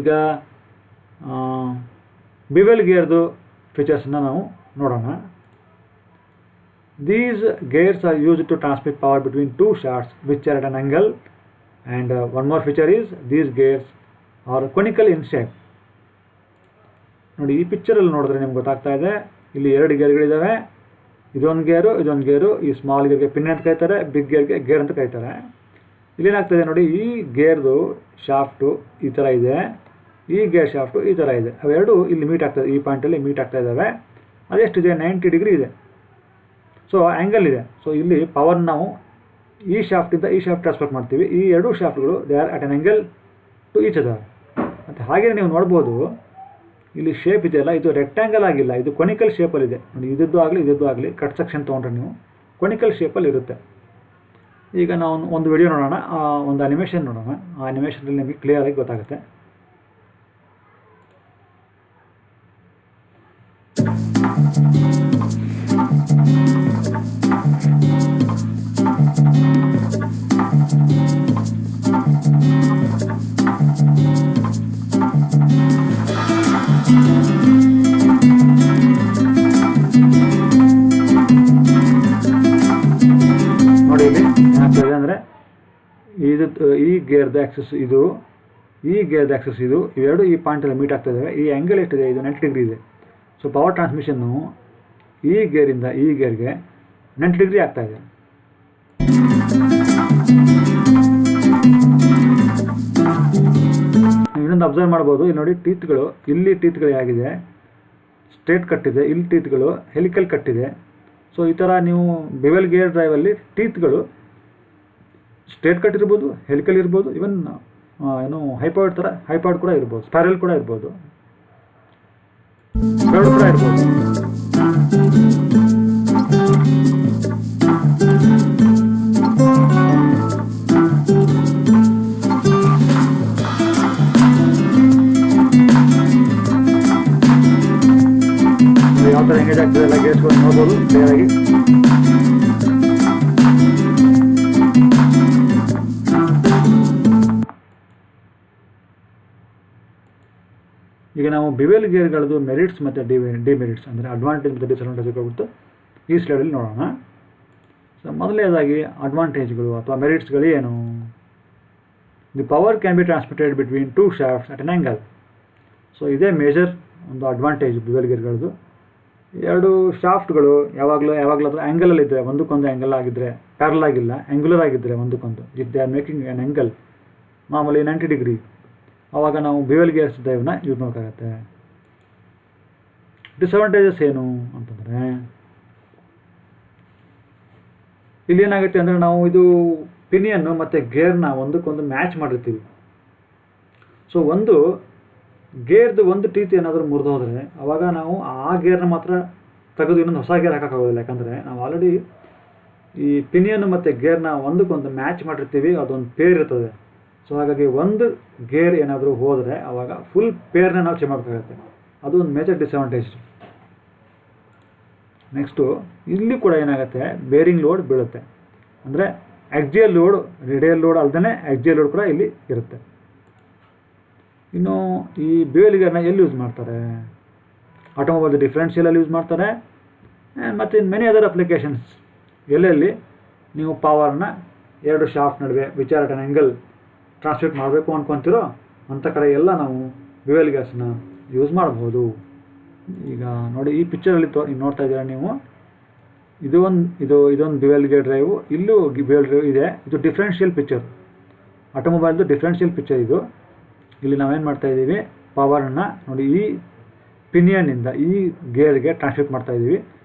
ಈಗ bevel ಗೇರ್ದು ಫೀಚರ್ಸ್ನ ನಾವು ನೋಡೋಣ. These gears are used to transmit power between 2 shafts which are at an angle, and one more feature is these gears are conical in shape. ನೋಡಿ ಈ ಪಿಕ್ಚರಲ್ಲಿ ನೋಡಿದ್ರೆ ನಿಮ್ಗೆ ಗೊತ್ತಾಗ್ತಾ ಇದೆ, ಇಲ್ಲಿ 2 ಗೇರ್ಗಳಿದ್ದಾವೆ. ಇದೊಂದು ಗೇರು, ಈ ಸ್ಮಾಲ್ ಗೇರ್ಗೆ ಪಿನ್ ಅಂತ ಕರೀತಾರೆ, ಬಿಗ್ ಗೇರ್ಗೆ ಗೇರ್ ಅಂತ ಕರೀತಾರೆ. ಇಲ್ಲೇನಾಗ್ತದೆ ನೋಡಿ, ಈ ಗೇರ್ದು ಶಾಫ್ಟು ಈ ಥರ ಇದೆ, ಈ ಗೇರ್ ಶಾಫ್ಟು ಈ ಥರ ಇದೆ. ಅವೆರಡು ಇಲ್ಲಿ ಮೀಟ್ ಆಗ್ತದೆ, ಈ ಪಾಯಿಂಟಲ್ಲಿ ಮೀಟ್ ಆಗ್ತಾ ಇದ್ದಾವೆ. ಅದೆಷ್ಟಿದೆ, 90 ಡಿಗ್ರಿ ಇದೆ. ಸೊ ಆ್ಯಂಗಲ್ ಇದೆ. ಸೊ ಇಲ್ಲಿ ಪವರ್ ನಾವು ಈ ಶಾಫ್ಟಿಂದ ಈ ಶಾಫ್ಟ್ ಟ್ರಾನ್ಸ್ಫರ್ ಮಾಡ್ತೀವಿ. ಈ 2 ಶಾಫ್ಟ್ಗಳು they are at an angle to each other. ಮತ್ತು ಹಾಗೆ ನೀವು ನೋಡ್ಬೋದು, ಇಲ್ಲಿ ಶೇಪ್ ಇದೆಯಲ್ಲ, ಇದು ರೆಕ್ಟ್ಯಾಂಗಲ್ ಆಗಿಲ್ಲ, ಇದು ಕೊನಿಕಲ್ ಶೇಪಲ್ಲಿದೆ. ನೋಡಿ, ಇದ್ದದ್ದು ಆಗಲಿ ಕಟ್ ಸೆಕ್ಷನ್ ತೊಗೊಂಡ್ರೆ ನೀವು ಕೊನಿಕಲ್ ಶೇಪಲ್ಲಿ ಇರುತ್ತೆ. ಈಗ ನಾವು ಒಂದು ವಿಡಿಯೋ ನೋಡೋಣ, ಒಂದು ಅನಿಮೇಷನ್ ನೋಡೋಣ. ಆ ಅನಿಮೇಷನಲ್ಲಿ ನಿಮಗೆ ಕ್ಲಿಯರಾಗಿ ಗೊತ್ತಾಗುತ್ತೆ. ನೋಡಿ, ಇಲ್ಲಿ ಏನಾಗ್ತದೆ ಅಂದರೆ, ಈ ಗೇರ್ದ ಆಕ್ಸಸ್ ಇದು, ಈ ಗೇರ್ದ ಆಕ್ಸಸ್ ಇದು, ಇವೆರಡು ಈ ಪಾಯಿಂಟಲ್ಲಿ ಮೀಟ್ ಆಗ್ತಾ ಇದ್ದಾವೆ. ಈ ಆ್ಯಂಗಲ್ ಎಷ್ಟಿದೆ, ಇದು 90 ಡಿಗ್ರಿ ಇದೆ. ಸೊ ಪವರ್ ಟ್ರಾನ್ಸ್ಮಿಷನ್ನು ಈ ಗೇರಿಂದ ಈ ಗೇರ್ಗೆ 90 ಡಿಗ್ರಿ ಆಗ್ತಾ ಇದೆ. ಇನ್ನೊಂದು ಅಬ್ಸರ್ವ್ ಮಾಡ್ಬೋದು, ಇಲ್ಲಿ ನೋಡಿ ಟೀತ್ಗಳು, ಇಲ್ಲಿ ಟೀತ್ಗಳು ಹೇಗಿದೆ, ಸ್ಟ್ರೇಟ್ ಕಟ್ಟಿದೆ, ಇಲ್ಲಿ ಟೀತ್ಗಳು ಹೆಲಿಕಲ್ ಕಟ್ಟಿದೆ. ಸೊ ಈ ಥರ ನೀವು ಬೆವೆಲ್ ಗೇರ್ ಡ್ರೈವಲ್ಲಿ ಟೀತ್ಗಳು ಸ್ಟ್ರೇಟ್ ಕಟ್ ಇರ್ಬೋದು, ಹೆಲಿಕಲ್ ಇರ್ಬೋದು, ಇವನ್ ಏನು ಹೈಪಾಯ್ಡ್ ಕೂಡ ಇರ್ಬೋದು, ಸ್ಪೈರಲ್ ಕೂಡ ಇರ್ಬೋದು, ಎರಡು ಕೂಡ ಇರ್ಬೋದು. ಥರ ಎಂಗೇಜ್ ಆಗ್ತದೆ ಎಲ್ಲ ಗೇರ್ಸ್ಗಳು ನೋಡ್ಬೋದು ಕ್ಲಿಯರಾಗಿ. ಈಗ ನಾವು ಬಿವೆಲ್ ಗೇರ್ಗಳದ್ದು ಮೆರಿಟ್ಸ್ ಮತ್ತು ಡಿಮೆರಿಟ್ಸ್ ಅಂದರೆ ಅಡ್ವಾಂಟೇಜ್ ಮತ್ತು ಡಿಸ್ಅಡ್ವಾಂಟೇಜ್ ಹೋಗ್ಬಿಟ್ಟು ಈ ಸ್ಲೈಡಲ್ಲಿ ನೋಡೋಣ. ಸೊ ಮೊದಲನೇದಾಗಿ ಅಡ್ವಾಂಟೇಜ್ಗಳು ಅಥವಾ ಮೆರಿಟ್ಸ್ಗಳು ಏನು? The power can be transmitted between two shafts at N angle. So ಇದೇ ಮೇಜರ್ ಒಂದು ಅಡ್ವಾಂಟೇಜ್ ಬಿವೆಲ್ ಗೇರ್ಗಳದ್ದು. ಎರಡು ಶಾಫ್ಟ್ಗಳು ಯಾವಾಗಲಾದರೂ ಆ್ಯಂಗಲಲ್ಲಿದ್ದರೆ, ಒಂದಕ್ಕೊಂದು ಆ್ಯಂಗಲ್ ಆಗಿದ್ದರೆ, ಪ್ಯಾರಲ್ ಆಗಿಲ್ಲ, ಆ್ಯಂಗುಲರ್ ಆಗಿದ್ದರೆ ಒಂದಕ್ಕೊಂದು, if they are making an angle ಮಾಮೂಲಿ 90 ಡಿಗ್ರಿ, ಆವಾಗ ನಾವು ಬಿವೆಲ್ ಗೇರ್ಸ್ ಡ್ರೈವ್ನ ಯೂಸ್ ಮಾಡೋಕ್ಕಾಗತ್ತೆ. ಡಿಸ್ಅಡ್ವಾಂಟೇಜಸ್ ಏನು ಅಂತಂದರೆ, ಇಲ್ಲೇನಾಗುತ್ತೆ ಅಂದರೆ ನಾವು ಇದು ಪಿನಿಯನ್ನು ಮತ್ತು ಗೇರ್ನ ಒಂದಕ್ಕೊಂದು ಮ್ಯಾಚ್ ಮಾಡಿರ್ತೀವಿ. ಸೊ ಒಂದು ಗೇರ್ದು ಒಂದು ಟೀತ್ ಏನಾದರೂ ಮುರಿದೋದ್ರೆ ಆವಾಗ ನಾವು ಆ ಗೇರ್ನ ಮಾತ್ರ ತೆಗೆದು ಇನ್ನೊಂದು ಹೊಸ ಗೇರ್ ಹಾಕೋಕ್ಕಾಗೋದಿಲ್ಲ. ಯಾಕಂದರೆ ನಾವು ಆಲ್ರೆಡಿ ಈ ಪಿನಿಯನ್ನು ಮತ್ತು ಗೇರ್ನ ಒಂದಕ್ಕೊಂದು ಮ್ಯಾಚ್ ಮಾಡಿರ್ತೀವಿ, ಅದೊಂದು ಪೇರ್ ಇರ್ತದೆ. ಸೊ ಹಾಗಾಗಿ ಒಂದು ಗೇರ್ ಏನಾದರೂ ಹೋದರೆ ಆವಾಗ ಫುಲ್ ಪೇರ್ನ ನಾವು ಚೇಂಜ್ ಮಾಡಬೇಕಾಗತ್ತೆ. ಅದು ಒಂದು ಮೇಜರ್ ಡಿಸ್ಅಡ್ವಾಂಟೇಜ್. ನೆಕ್ಸ್ಟು ಇಲ್ಲಿ ಕೂಡ ಏನಾಗುತ್ತೆ, ಬೇರಿಂಗ್ ಲೋಡ್ ಬೀಳುತ್ತೆ. ಅಂದರೆ ಆಕ್ಸಿಯಲ್ ಲೋಡ್, ರೇಡಿಯಲ್ ಲೋಡ್ ಅಲ್ಲದೇ ಆಕ್ಸಿಯಲ್ ಲೋಡ್ ಕೂಡ ಇಲ್ಲಿ ಇರುತ್ತೆ. ಇನ್ನು ಈ ಬಿವೆಲ್ ಗೇರ್ನ ಎಲ್ಲಿ ಯೂಸ್ ಮಾಡ್ತಾರೆ? ಆಟೋಮೊಬೈಲ್ ಡಿಫ್ರೆನ್ಷಿಯಲಲ್ಲಿ ಯೂಸ್ ಮಾಡ್ತಾರೆ, ಮತ್ತು ಇನ್ ಮೆನಿ ಅದರ್ ಅಪ್ಲಿಕೇಶನ್ಸ್. ಎಲ್ಲೆಲ್ಲಿ ನೀವು ಪವರ್ನ ಎರಡು ಶಾಫ್ಟ್ ನಡುವೆ which are at an angle transmit ಮಾಡಬೇಕು ಅಂದ್ಕೊತೀರೋ ಅಂಥ ಕಡೆ ಎಲ್ಲ ನಾವು ಬಿವೆಲ್ ಗೇರ್ಸ್ನ ಯೂಸ್ ಮಾಡ್ಬೋದು. ಈಗ ನೋಡಿ, ಈ ಪಿಕ್ಚರಲ್ಲಿ ನೋಡ್ತಾ ಇದ್ದೀರಾ ನೀವು, ಇದೊಂದು ಬಿವೆಲ್ ಗೇರ್ ಡ್ರೈವ್, ಇಲ್ಲೂ ಬಿವೆಲ್ ಡ್ರೈವ್ ಇದೆ. ಇದು ಡಿಫ್ರೆನ್ಷಿಯಲ್ ಪಿಕ್ಚರ್, ಆಟೋಮೊಬೈಲ್ದು ಡಿಫ್ರೆನ್ಷಿಯಲ್ ಪಿಕ್ಚರ್ ಇದು. ಇಲ್ಲಿ ನಾವೇನು ಮಾಡ್ತಾ ಇದ್ದೀವಿ, ಪವರನ್ನ ನೋಡಿ ಈ ಪಿನಿಯನ್ನಿಂದ ಈ ಗೇರ್ಗೆ ಟ್ರಾನ್ಸ್ಮಿಟ್ ಮಾಡ್ತಾ ಇದ್ದೀವಿ.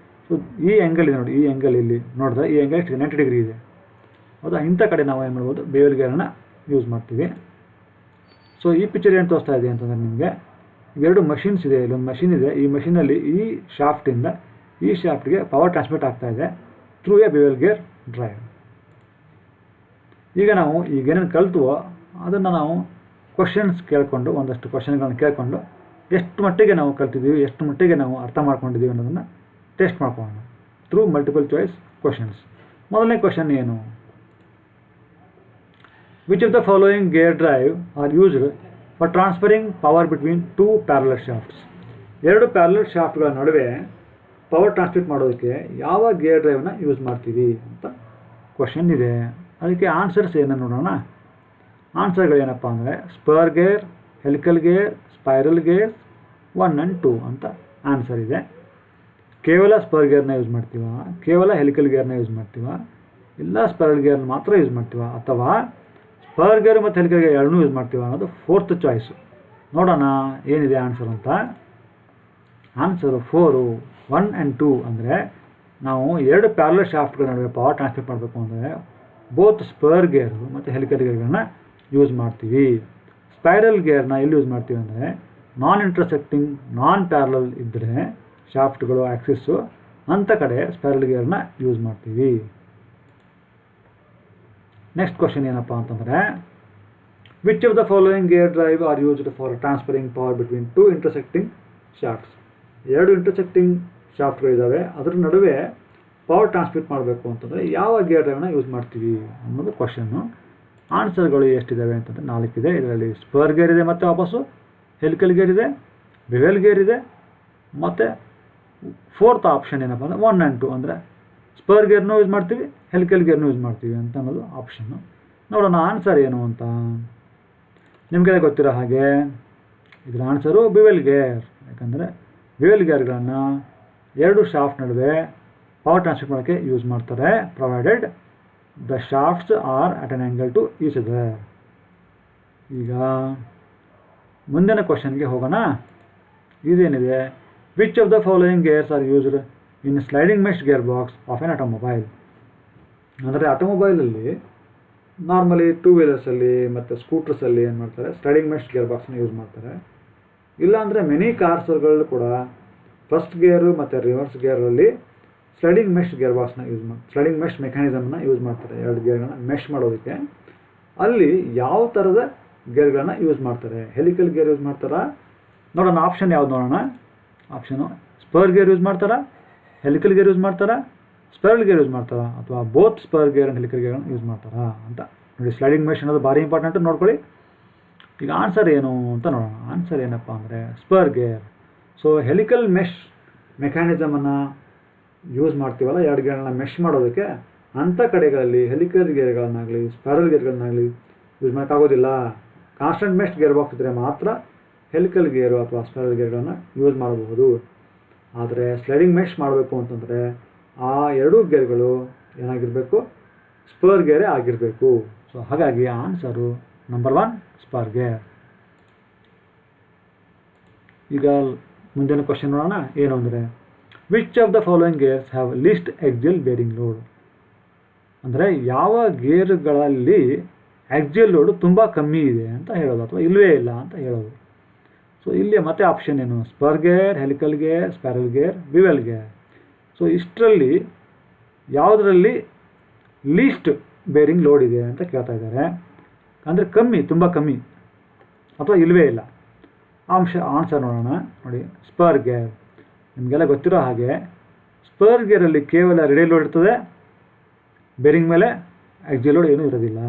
ಸೊ ಈ ಆ್ಯಂಗಲ್ ಇದೆ ನೋಡಿ, ಈ ಆ್ಯಂಗಲ್ ಇಲ್ಲಿ ನೋಡಿದ್ರೆ ಈ ಆ್ಯಂಗಲ್ 90 ಡಿಗ್ರಿ ಇದೆ. ಹೌದಾ? ಇಂಥ ಕಡೆ ನಾವು ಏನು ಮಾಡ್ಬೋದು, ಬಿವೆಲ್ ಗೇರನ್ನು ಯೂಸ್ ಮಾಡ್ತೀವಿ. ಸೊ ಈ ಪಿಕ್ಚರ್ ಏನು ತೋರಿಸ್ತಾ ಇದೆ ಅಂತಂದರೆ, ನಿಮಗೆ ಇವೆರಡು ಮಷಿನ್ಸ್ ಇದೆ. ಇಲ್ಲೊಂದು ಮಷಿನ್ ಇದೆ, ಈ ಮಷಿನಲ್ಲಿ ಈ ಶಾಫ್ಟಿಂದ ಈ ಶಾಫ್ಟ್ಗೆ ಪವರ್ ಟ್ರಾನ್ಸ್ಮಿಟ್ ಆಗ್ತಾ ಇದೆ through A bevel gear drive. ಈಗ ನಾವು ಈಗೇನೇನು ಕಲ್ತವೋ ಅದನ್ನು ನಾವು ಕ್ವಶನ್ಸ್ ಕೇಳಿಕೊಂಡು, ಒಂದಷ್ಟು ಕ್ವಶನ್ಗಳನ್ನು ಕೇಳಿಕೊಂಡು ಎಷ್ಟು ಮಟ್ಟಿಗೆ ನಾವು ಕಲ್ತಿದ್ದೀವಿ, ಎಷ್ಟು ಮಟ್ಟಿಗೆ ನಾವು ಅರ್ಥ ಮಾಡ್ಕೊಂಡಿದ್ದೀವಿ ಅನ್ನೋದನ್ನು ಟೆಸ್ಟ್ ಮಾಡ್ಕೊಳ್ಳೋಣ ಥ್ರೂ ಮಲ್ಟಿಪಲ್ ಚಾಯ್ಸ್ ಕ್ವಶನ್ಸ್. ಮೊದಲನೇ ಕ್ವಶನ್ ಏನು? Which of the following gear drive are used for transferring power between two parallel shafts? ಎರಡು ಪ್ಯಾರಲಲ್ ಶಾಫ್ಟ್ಗಳ ನಡುವೆ ಪವರ್ ಟ್ರಾನ್ಸ್ಮಿಟ್ ಮಾಡೋದಕ್ಕೆ ಯಾವ ಗೇರ್ ಡ್ರೈವ್ನ ಯೂಸ್ ಮಾಡ್ತೀವಿ ಅಂತ ಕ್ವಶನ್ ಇದೆ. ಅದಕ್ಕೆ ಆನ್ಸರ್ಸ್ ಏನನ್ನು ನೋಡೋಣ. ಆನ್ಸರ್ಗಳೇನಪ್ಪ ಅಂದರೆ spur gear, helical gear, spiral gear 1 and 2 ಅಂತ ಆನ್ಸರ್ ಇದೆ. ಕೇವಲ ಸ್ಪರ್ ಗೇರ್ನ ಯೂಸ್ ಮಾಡ್ತೀವ, ಕೇವಲ ಹೆಲಿಕಲ್ ಗೇರ್ನ ಯೂಸ್ ಮಾಡ್ತೀವ, ಇಲ್ಲ ಸ್ಪೈರಲ್ ಗೇರ್ನ ಮಾತ್ರ ಯೂಸ್ ಮಾಡ್ತೀವ, ಅಥವಾ ಸ್ಪರ್ ಗೇರ್ ಮತ್ತು ಹೆಲಿಕಲ್ ಗೇರ್ ಎರಡನ್ನೂ ಯೂಸ್ ಮಾಡ್ತೀವ ಅನ್ನೋದು ಫೋರ್ತ್ ಚಾಯ್ಸು. ನೋಡೋಣ ಏನಿದೆ ಆನ್ಸರ್ ಅಂತ. ಆನ್ಸರು 4, 1 and 2 ಅಂದರೆ ನಾವು ಎರಡು ಪ್ಯಾರಲಲ್ ಶಾಫ್ಟ್ಗಳ ನಡುವೆ ಪವರ್ ಟ್ರಾನ್ಸ್ಮಿಟ್ ಮಾಡಬೇಕು ಅಂದರೆ ಬೋತ್ ಸ್ಪರ್ ಗೇರು ಮತ್ತು ಹೆಲಿಕಲ್ ಗೇರ್ಗಳನ್ನ ಯೂಸ್ ಮಾಡ್ತೀವಿ. ಸ್ಪೈರಲ್ ಗೇರ್ನ ಎಲ್ಲಿ ಯೂಸ್ ಮಾಡ್ತೀವಿ ಅಂದರೆ ನಾನ್ ಇಂಟರ್ಸೆಕ್ಟಿಂಗ್, ನಾನ್ ಪ್ಯಾರಲಲ್ ಇದ್ದರೆ ಶಾಫ್ಟ್ಗಳು ಆಕ್ಸಿಸ್ಸು, ಅಂಥ ಕಡೆ ಸ್ಪೈರಲ್ ಗೇರ್ನ ಯೂಸ್ ಮಾಡ್ತೀವಿ. ನೆಕ್ಸ್ಟ್ ಕ್ವಶನ್ ಏನಪ್ಪ ಅಂತಂದರೆ, which of the following gear drive are used for transferring power between two intersecting shafts? ಎರಡು ಇಂಟರ್ಸೆಕ್ಟಿಂಗ್ ಶಾಫ್ಟ್ಗಳಿದ್ದಾವೆ, ಅದರ ನಡುವೆ ಪವರ್ ಟ್ರಾನ್ಸ್ಮಿಟ್ ಮಾಡಬೇಕು ಅಂತಂದರೆ ಯಾವ ಗೇರ್ ಡ್ರೈವ್ನ ಯೂಸ್ ಮಾಡ್ತೀವಿ ಅನ್ನೋದು ಕ್ವಶನ್ನು. ಆನ್ಸರ್ಗಳು ಎಷ್ಟಿದ್ದಾವೆ ಅಂತಂದರೆ 4 ಇದೆ. ಇದರಲ್ಲಿ ಸ್ಪರ್ ಗೇರ್ ಇದೆ, ಮತ್ತು ವಾಪಸ್ಸು ಹೆಲಿಕಲ್ ಗೇರ್ ಇದೆ, ಬಿವೆಲ್ ಗೇರ್ ಇದೆ, ಮತ್ತು ಫೋರ್ತ್ ಆಪ್ಷನ್ ಏನಪ್ಪ ಅಂದರೆ 1 and 2 ಅಂದರೆ ಸ್ಪರ್ ಗೇರ್ನೂ ಯೂಸ್ ಮಾಡ್ತೀವಿ, ಹೆಲಿಕಲ್ ಗೇರ್ನೂ ಯೂಸ್ ಮಾಡ್ತೀವಿ ಅಂತ ಅನ್ನೋದು ಆಪ್ಷನ್ನು. ನೋಡೋಣ ಆನ್ಸರ್ ಏನು ಅಂತ. ನಿಮಗೆಲ್ಲ ಗೊತ್ತಿರೋ ಹಾಗೆ ಇದರ ಆನ್ಸರು ಬಿವೆಲ್ ಗೇರ್. ಯಾಕಂದರೆ ಬಿವೆಲ್ ಗೇರ್ಗಳನ್ನು ಎರಡು ಶಾಫ್ಟ್ ನಡುವೆ ಪವರ್ ಟ್ರಾನ್ಸ್ಮಿಟ್ ಮಾಡೋಕ್ಕೆ ಯೂಸ್ ಮಾಡ್ತಾರೆ, provided the shafts are at an angle to each other. ಈಗ ಮುಂದಿನ ಕ್ವಶನ್ಗೆ ಹೋಗೋಣ. ಇದೇನಿದೆ, which of the following gears are used in sliding mesh gear box of an automobile? ಅಂದರೆ ಆಟೋಮೊಬೈಲಲ್ಲಿ ನಾರ್ಮಲಿ 2 ವೀಲರ್ಸಲ್ಲಿ ಮತ್ತು ಸ್ಕೂಟರ್ಸಲ್ಲಿ ಏನು ಮಾಡ್ತಾರೆ, ಸ್ಲೈಡಿಂಗ್ ಮೆಶ್ ಗೇರ್ ಬಾಕ್ಸ್ನ ಯೂಸ್ ಮಾಡ್ತಾರೆ. ಇಲ್ಲಾಂದರೆ ಮೆನಿ ಕಾರ್ಸ್ಗಳು ಕೂಡ ಫಸ್ಟ್ ಗೇರು ಮತ್ತು ರಿವರ್ಸ್ ಗೇರಲ್ಲಿ ಸ್ಲೈಡಿಂಗ್ ಮೆಶ್ ಗೇರ್ ಬಾಕ್ಸ್ನ ಸ್ಲೈಡಿಂಗ್ ಮೆಶ್ ಮೆಕ್ಯಾನಿಸಮ್ನ ಯೂಸ್ ಮಾಡ್ತಾರೆ, ಎರಡು ಗೇರ್ಗಳನ್ನ ಮೆಶ್ ಮಾಡೋದಕ್ಕೆ. ಅಲ್ಲಿ ಯಾವ ಥರದ ಗೇರ್ಗಳನ್ನ ಯೂಸ್ ಮಾಡ್ತಾರೆ? ಹೆಲಿಕಲ್ ಗೇರ್ ಯೂಸ್ ಮಾಡ್ತಾರಾ? ನೋಡೋಣ ಆಪ್ಷನ್ ಯಾವ್ದು ನೋಡೋಣ. ಆಪ್ಷನು ಸ್ಪರ್ ಗೇರ್ ಯೂಸ್ ಮಾಡ್ತಾರಾ, ಹೆಲಿಕಲ್ ಗೇರ್ ಯೂಸ್ ಮಾಡ್ತಾರಾ, ಸ್ಪೈರಲ್ ಗೇರ್ ಯೂಸ್ ಮಾಡ್ತಾರಾ, ಅಥವಾ both spur gear and helical ಗೇರ್ಗಳನ್ನು ಯೂಸ್ ಮಾಡ್ತಾರಾ ಅಂತ ನೋಡಿ. ಸ್ಲೈಡಿಂಗ್ ಮೆಶ್ ಅನ್ನೋದು ಭಾರಿ ಇಂಪಾರ್ಟೆಂಟು, ನೋಡ್ಕೊಳ್ಳಿ. ಈಗ ಆನ್ಸರ್ ಏನು ಅಂತ ನೋಡೋಣ. ಆನ್ಸರ್ ಏನಪ್ಪ ಅಂದರೆ spur gear. So helical mesh ಮೆಕ್ಯಾನಿಸಮನ್ನು ಯೂಸ್ ಮಾಡ್ತೀವಲ್ಲ, ಎರಡು ಗೇರ್ಗಳನ್ನ ಮೆಶ್ ಮಾಡೋದಕ್ಕೆ, ಅಂಥ ಕಡೆಗಳಲ್ಲಿ ಹೆಲಿಕಲ್ ಗೇರ್ಗಳನ್ನಾಗಲಿ ಸ್ಪೈರಲ್ ಗೇರ್ಗಳನ್ನಾಗಲಿ ಯೂಸ್ ಮಾಡೋಕ್ಕಾಗೋದಿಲ್ಲ. ಕಾನ್ಸ್ಟೆಂಟ್ ಮೆಶ್ ಗೇರ್ ಬಾಕ್ಸ್ ಇದ್ದರೆ ಮಾತ್ರ ಹೆಲಿಕಲ್ ಗೇರು ಅಥವಾ ಸ್ಪೈರಲ್ ಗೇರ್ಗಳನ್ನು ಯೂಸ್ ಮಾಡಬಹುದು. ಆದರೆ ಸ್ಲೈಡಿಂಗ್ ಮೆಶ್ ಮಾಡಬೇಕು ಅಂತಂದರೆ ಆ ಎರಡೂ ಗೇರ್ಗಳು ಏನಾಗಿರಬೇಕು, ಸ್ಪರ್ ಗೇರೇ ಆಗಿರಬೇಕು. ಸೊ ಹಾಗಾಗಿ ಆನ್ಸರು ನಂಬರ್ 1 ಸ್ಪರ್ ಗೇರ್. ಈಗ ಮುಂದಿನ ಕ್ವಶನ್ ನೋಡೋಣ. ಏನು ಅಂದರೆ which of the following gears have least axial bearing load. ಅಂದರೆ ಯಾವ ಗೇರ್ಗಳಲ್ಲಿ ಆಕ್ಸಿಯಲ್ ಲೋಡು ತುಂಬ ಕಮ್ಮಿ ಇದೆ ಅಂತ ಹೇಳೋದು, ಅಥವಾ ಇಲ್ಲವೇ ಇಲ್ಲ ಅಂತ ಹೇಳೋದು. ಸೊ ಇಲ್ಲಿ ಮತ್ತೆ ಆಪ್ಷನ್ ಏನು, spur gear, helical gear, spiral gear, bevel gear. So ಇಷ್ಟರಲ್ಲಿ ಯಾವುದರಲ್ಲಿ ಲೀಸ್ಟ್ ಬೇರಿಂಗ್ ಲೋಡ್ ಇದೆ ಅಂತ ಕೇಳ್ತಾ ಇದ್ದಾರೆ. ಅಂದರೆ ಕಮ್ಮಿ, ತುಂಬ ಕಮ್ಮಿ, ಅಥವಾ ಇಲ್ಲವೇ ಇಲ್ಲ. ಆನ್ಸರ್ ನೋಡೋಣ. ನೋಡಿ, ಸ್ಪರ್ ಗೇರ್. ನಿಮಗೆಲ್ಲ ಗೊತ್ತಿರೋ ಹಾಗೆ ಸ್ಪರ್ ಗೇರಲ್ಲಿ ಕೇವಲ ರೇಡಿಯಲ್ ಲೋಡ್ ಇರ್ತದೆ, ಬೇರಿಂಗ್ ಮೇಲೆ ಆಕ್ಸಿಯಲ್ ಲೋಡ್ ಏನೂ ಇರೋದಿಲ್ಲ.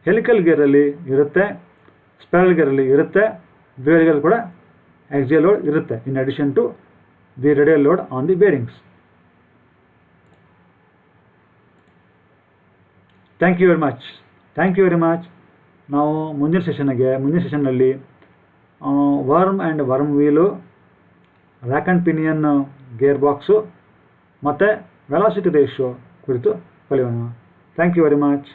ಹೆಲಿಕಲ್ ಗೇರಲ್ಲಿ ಇರುತ್ತೆ, ಸ್ಪೈರಲ್ ಗೇರಲ್ಲಿ ಇರುತ್ತೆ, ಬಿವೆಲ್ ಗೇರ್ ಕೂಡ ಆಕ್ಸಿಯಲ್ ಲೋಡ್ ಇರುತ್ತೆ, in addition to the radial load on the bearings. Thank you very much. ನಾವು ಮುಂದಿನ ಸೆಷನ್ನಲ್ಲಿ worm and worm wheel, rack and pinion gear box ಮತ್ತು ವೆಲಾಸಿಟಿ ರೇಷಿಯೋ ಕುರಿತು ಕಲಿಯೋಣ. Thank you very much.